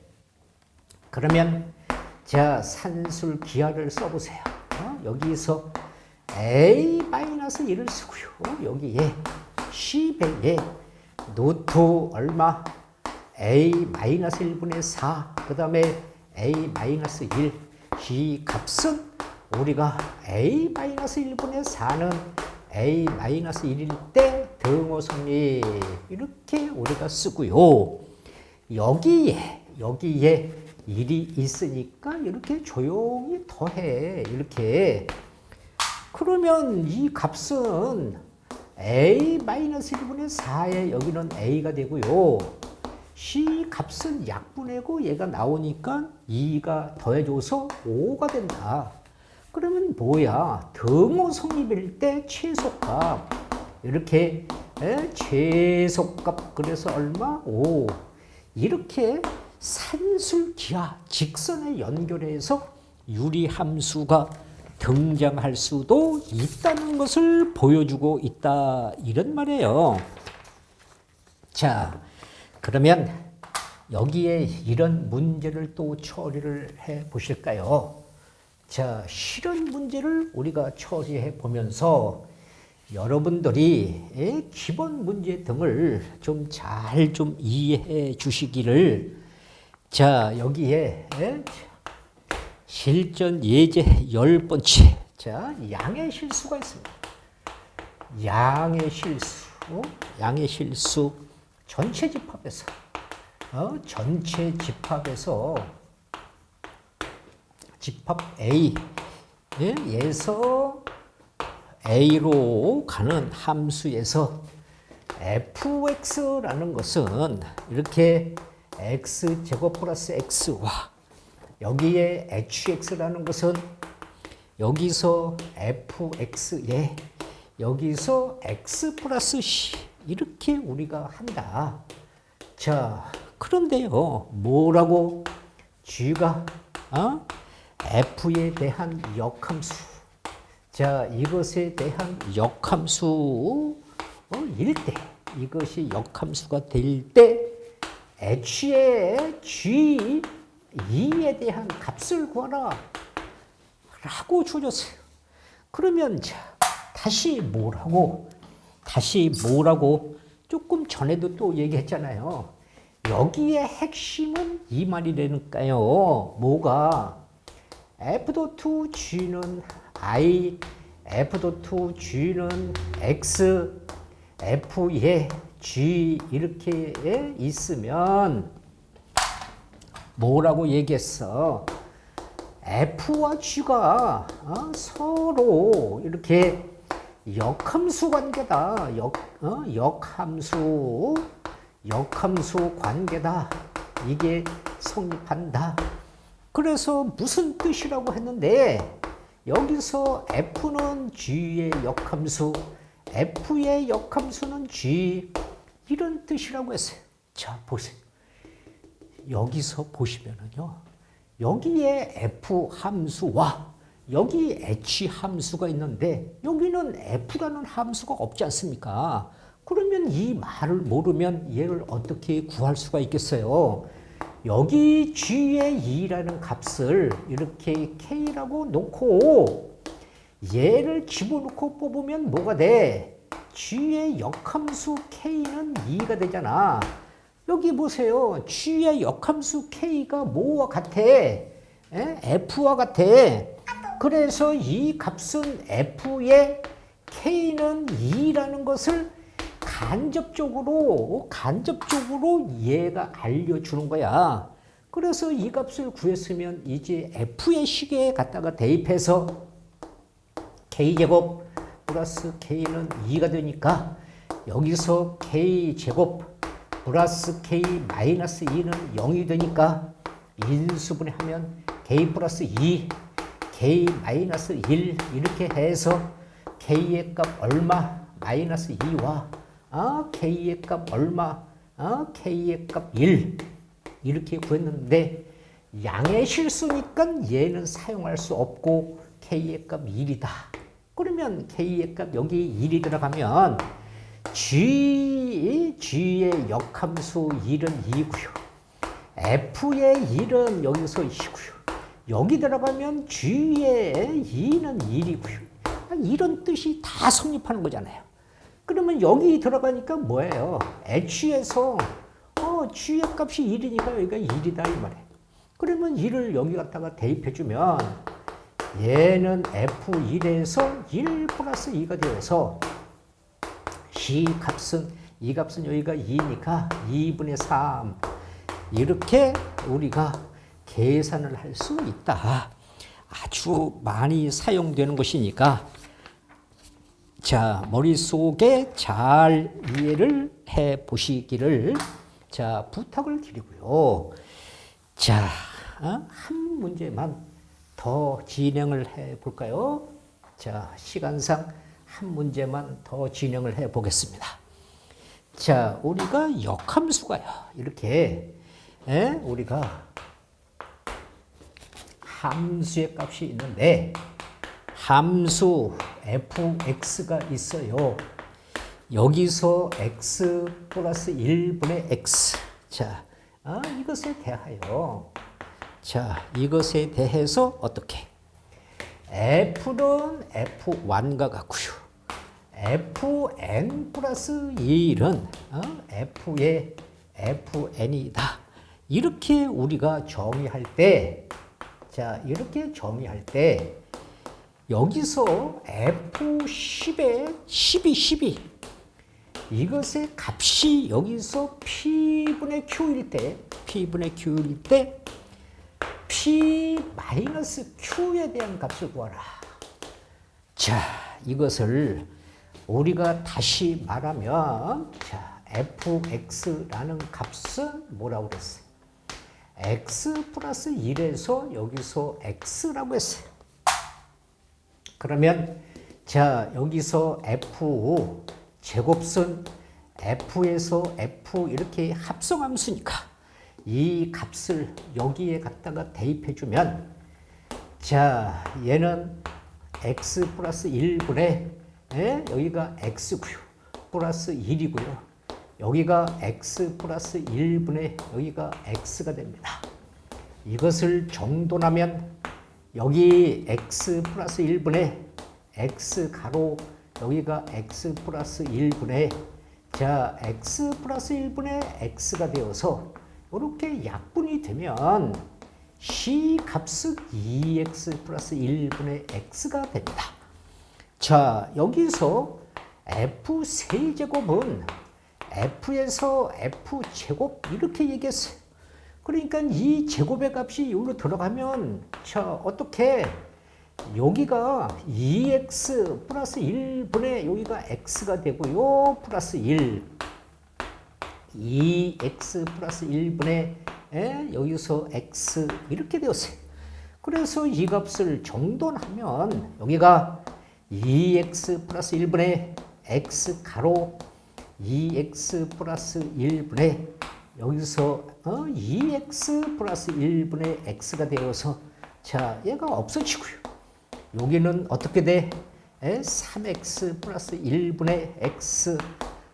그러면 자 산술 기하를 써보세요. 여기서 A-1을 쓰고요. 여기에 C배에 노트 얼마? A-1분의 4 그 다음에 A-1 이 값은 우리가 A-1분의 4는 A-1일 때 등호 성립 이렇게 우리가 쓰고요. 여기에 1이 있으니까 이렇게 조용히 더해. 이렇게. 그러면 이 값은 A-1분의 4에 여기는 A가 되고요. C 값은 약분하고 얘가 나오니까 2가 더해줘서 5가 된다. 그러면 뭐야? 등호 성립일 때 최소값. 이렇게 최소값 그래서 얼마? 5. 이렇게 산술기하 직선에 연결해서 유리함수가 등장할 수도 있다는 것을 보여주고 있다. 이런 말이에요. 자, 그러면 여기에 이런 문제를 또 처리를 해 보실까요? 자, 실현 문제를 우리가 처리해 보면서 여러분들이 기본 문제 등을 좀 잘 좀 이해해 주시기를. 자, 여기에 실전 예제 10번째. 자, 양의 실수가 있습니다. 양의 실수 전체 집합에서 집합 A에서 A로 가는 함수에서 fx라는 것은 이렇게 x제곱 플러스 x와 여기에 hx라는 것은 여기서 fx에 여기서 x 플러스 c 이렇게 우리가 한다. 자, 그런데요, 뭐라고? g가 f에 대한 역함수. 자, 이것에 대한 역함수일 때, 이것이 역함수가 될 때 h의 g2에 대한 값을 구하라 라고 주어졌어요. 그러면 자, 다시 뭐라고 조금 전에도 또 얘기했잖아요. 여기에 핵심은 이 말이라니까요. 뭐가? f2g는 i, f2g는 x, f에 g 이렇게 있으면 뭐라고 얘기했어? f와 g가 서로 이렇게 역함수 관계다. 역함수 관계다. 이게 성립한다. 그래서 무슨 뜻이라고 했는데 여기서 f는 g의 역함수, f의 역함수는 g 이런 뜻이라고 했어요. 자, 보세요. 여기서 보시면은요. 여기에 f 함수와 여기 h 함수가 있는데 여기는 f라는 함수가 없지 않습니까? 그러면 이 말을 모르면 얘를 어떻게 구할 수가 있겠어요? 여기 g의 2라는 값을 이렇게 k라고 놓고 얘를 집어넣고 뽑으면 뭐가 돼? g의 역함수 k는 2가 되잖아. 여기 보세요. g의 역함수 k가 뭐와 같아? f와 같아. 그래서 이 값은 f의 k는 2라는 것을 간접적으로 얘가 알려주는 거야. 그래서 이 값을 구했으면 이제 f의 식에 갖다가 대입해서 k제곱 플러스 k는 2가 되니까 여기서 k제곱 플러스 k 마이너스 2는 0이 되니까 인수분해하면 k 플러스 2, k 마이너스 1 이렇게 해서 k의 값 얼마? 마이너스 2와 k의 값 얼마? k의 값 1 이렇게 구했는데 양의 실수니까 얘는 사용할 수 없고 k의 값 1이다. 그러면 k의 값 여기 1이 들어가면 g의 역함수 1은 2고요. f의 1은 여기서 2고요. 여기 들어가면 g의 2는 1이고요. 이런 뜻이 다 성립하는 거잖아요. 그러면 여기 들어가니까 뭐예요? h에서 g의 값이 1이니까 여기가 1이다 이 말이에요. 그러면 1을 여기 갖다가 대입해주면 얘는 f1에서 1 플러스 2가 되어서 이 값은 여기가 2니까 2분의 3 이렇게 우리가 계산을 할 수 있다. 아주 많이 사용되는 것이니까 자 머릿속에 잘 이해를 해 보시기를 자 부탁을 드리고요. 자 한 문제만 더 진행을 해 볼까요? 자 시간상 한 문제만 더 진행을 해 보겠습니다. 자 우리가 역함수가요. 이렇게 우리가 함수의 값이 있는데 함수 fx가 있어요. 여기서 x 플러스 1분의 x 자 이것에 대하여 자 이것에 대해서 어떻게 f는 f1과 같고요. fn 플러스 1은 f의 fn이다. 이렇게 우리가 정의할 때 자, 이렇게 정의할 때 여기서 F10에 12 이것의 값이 여기서 P분의 Q일 때 P 마이너스 Q에 대한 값을 구하라. 자, 이것을 우리가 다시 말하면 자, fx라는 값은 뭐라고 그랬어요? x 플러스 1에서 여기서 x라고 했어요. 그러면 자 여기서 f 제곱은 f에서 f 이렇게 합성함수니까 이 값을 여기에 갖다가 대입해주면 자 얘는 x 플러스 1분의 여기가 x고요. 플러스 1이고요. 여기가 x 플러스 1분의 여기가 x가 됩니다. 이것을 정돈하면 여기 x 플러스 1분의 x 가로 여기가 x 플러스 1분의 자 x 플러스 1분의 x가 되어서 이렇게 약분이 되면 c 값은 2x 플러스 1분의 x가 됩니다. 자 여기서 f 세제곱은 f에서 f제곱 이렇게 얘기했어요. 그러니까 이 제곱의 값이 여기로 들어가면 자 어떻게 여기가 2x 플러스 1분의 여기가 x가 되고요. 플러스 1 2x 플러스 1분의 여기서 x 이렇게 되었어요. 그래서 이 값을 정돈하면 여기가 2x 플러스 1분의 x 가로 2x 플러스 1분의 여기서 2x 플러스 1분의 x가 되어서 자 얘가 없어지고요. 여기는 어떻게 돼? 3x 플러스 1분의 x.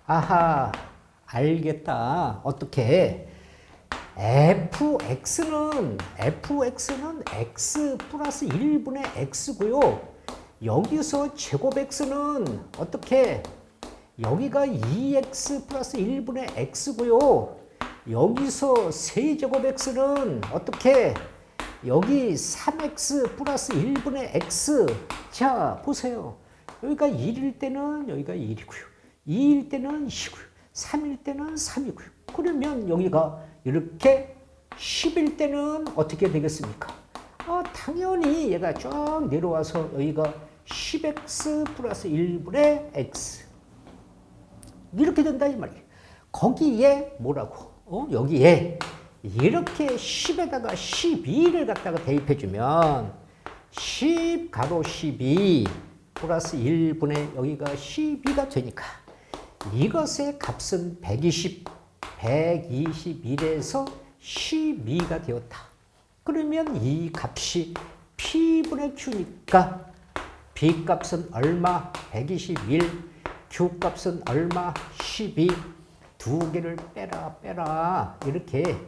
아하, 알겠다. 어떻게? fx는 x 플러스 1분의 x고요. 여기서 제곱 x는 어떻게? 여기가 2x 플러스 1분의 x고요. 여기서 세제곱 x는 어떻게? 여기 3x 플러스 1분의 x. 자, 보세요. 여기가 1일 때는 여기가 1이고요. 2일 때는 2고요. 3일 때는 3이고요. 그러면 여기가 이렇게 10일 때는 어떻게 되겠습니까? 당연히 얘가 쭉 내려와서 여기가 10x 플러스 1분의 x. 이렇게 된다 이 말이에요. 거기에 뭐라고? 여기에 이렇게 10에다가 12를 갖다가 대입해주면 10 가로 12 플러스 1분의 여기가 12가 되니까 이것의 값은 121에서 12가 되었다. 그러면 이 값이 P분의 Q니까 B 값은 얼마? 121, Q 값은 얼마? 12. 두 개를 빼라. 이렇게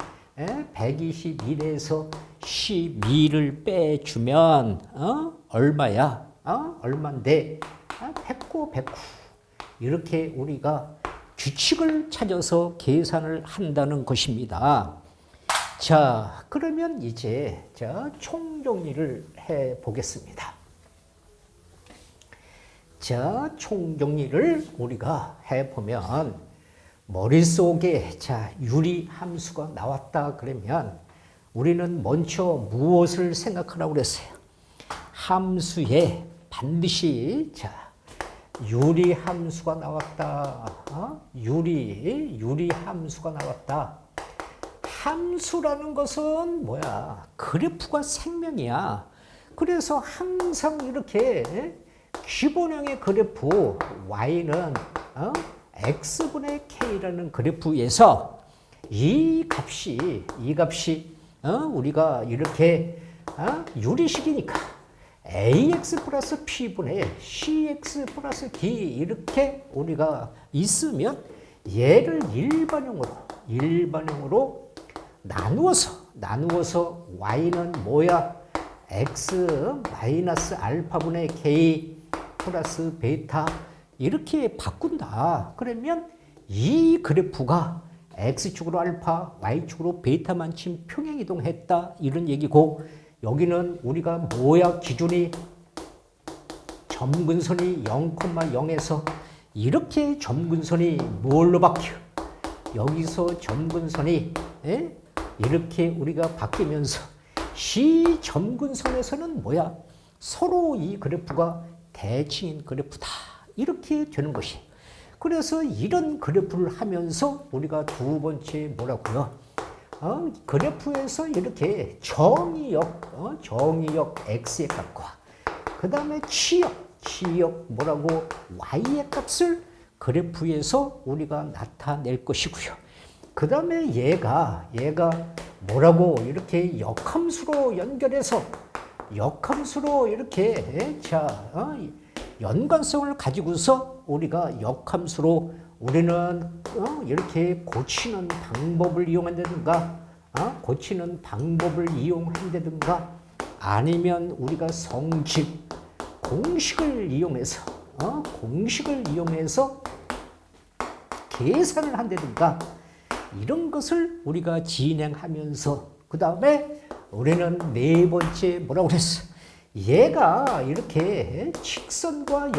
121에서 12를 빼주면 얼마야? 얼만데? 109. 이렇게 우리가 규칙을 찾아서 계산을 한다는 것입니다. 자, 그러면 이제 총정리를 해 보겠습니다. 자, 총정리를 우리가 해 보면 머릿속에 유리 함수가 나왔다 그러면 우리는 먼저 무엇을 생각하라고 그랬어요? 함수에 반드시 유리 함수가 나왔다. 유리 함수가 나왔다. 함수라는 것은 뭐야? 그래프가 생명이야. 그래서 항상 이렇게 기본형의 그래프 y는 x분의 k라는 그래프에서 이 값이 우리가 이렇게 유리식이니까 ax 플러스 p분의 cx 플러스 d 이렇게 우리가 있으면 얘를 일반형으로 나누어서 y는 뭐야? x 마이너스 알파분의 k 플러스 베타 이렇게 바꾼다. 그러면 이 그래프가 x축으로 알파, y축으로 베타만큼 평행이동했다. 이런 얘기고 여기는 우리가 뭐야? 기준이 점근선이 0,0에서 이렇게 점근선이 뭘로 바뀌어? 여기서 점근선이 이렇게 우리가 바뀌면서 시 점근선에서는 뭐야? 서로 이 그래프가 대칭인 그래프다. 이렇게 되는 것이. 그래서 이런 그래프를 하면서 우리가 두 번째 뭐라고요? 그래프에서 이렇게 정의역 x의 값과 그 다음에 치역 뭐라고 y의 값을 그래프에서 우리가 나타낼 것이고요. 그 다음에 얘가 뭐라고 이렇게 역함수로 연결해서 이렇게 연관성을 가지고서 우리가 역함수로 우리는 이렇게 고치는 방법을 이용한다든가 아니면 우리가 공식을 이용해서 계산을 한다든가 이런 것을 우리가 진행하면서 그 다음에 우리는 네 번째 뭐라고 그랬어? 얘가 이렇게 직선과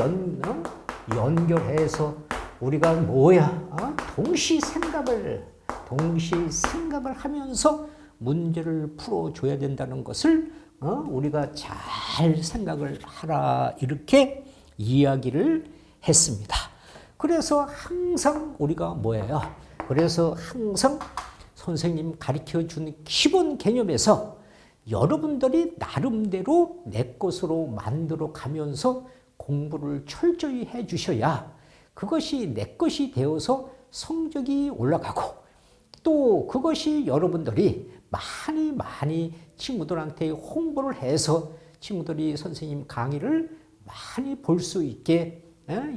연결해서 우리가 뭐야? 동시 생각을 하면서 문제를 풀어줘야 된다는 것을 우리가 잘 생각을 하라 이렇게 이야기를 했습니다. 그래서 항상 우리가 뭐예요? 그래서 항상 선생님 가르쳐준 기본 개념에서 여러분들이 나름대로 내 것으로 만들어 가면서 공부를 철저히 해 주셔야 그것이 내 것이 되어서 성적이 올라가고 또 그것이 여러분들이 많이 친구들한테 홍보를 해서 친구들이 선생님 강의를 많이 볼 수 있게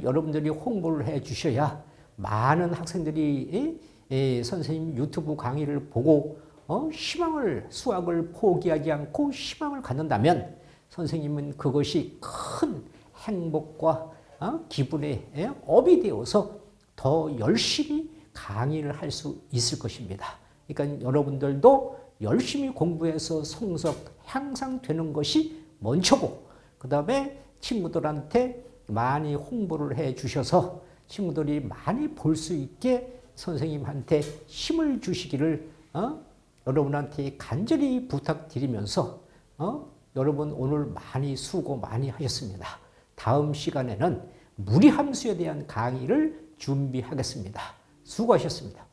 여러분들이 홍보를 해 주셔야 많은 학생들이 선생님 유튜브 강의를 보고 수학을 포기하지 않고 희망을 갖는다면 선생님은 그것이 큰 행복과 기분의 업이 되어서 더 열심히 강의를 할 수 있을 것입니다. 그러니까 여러분들도 열심히 공부해서 성적 향상되는 것이 먼저고 그 다음에 친구들한테 많이 홍보를 해 주셔서 친구들이 많이 볼 수 있게 선생님한테 힘을 주시기를 여러분한테 간절히 부탁드리면서 여러분 오늘 많이 수고 많이 하셨습니다. 다음 시간에는 무리함수에 대한 강의를 준비하겠습니다. 수고하셨습니다.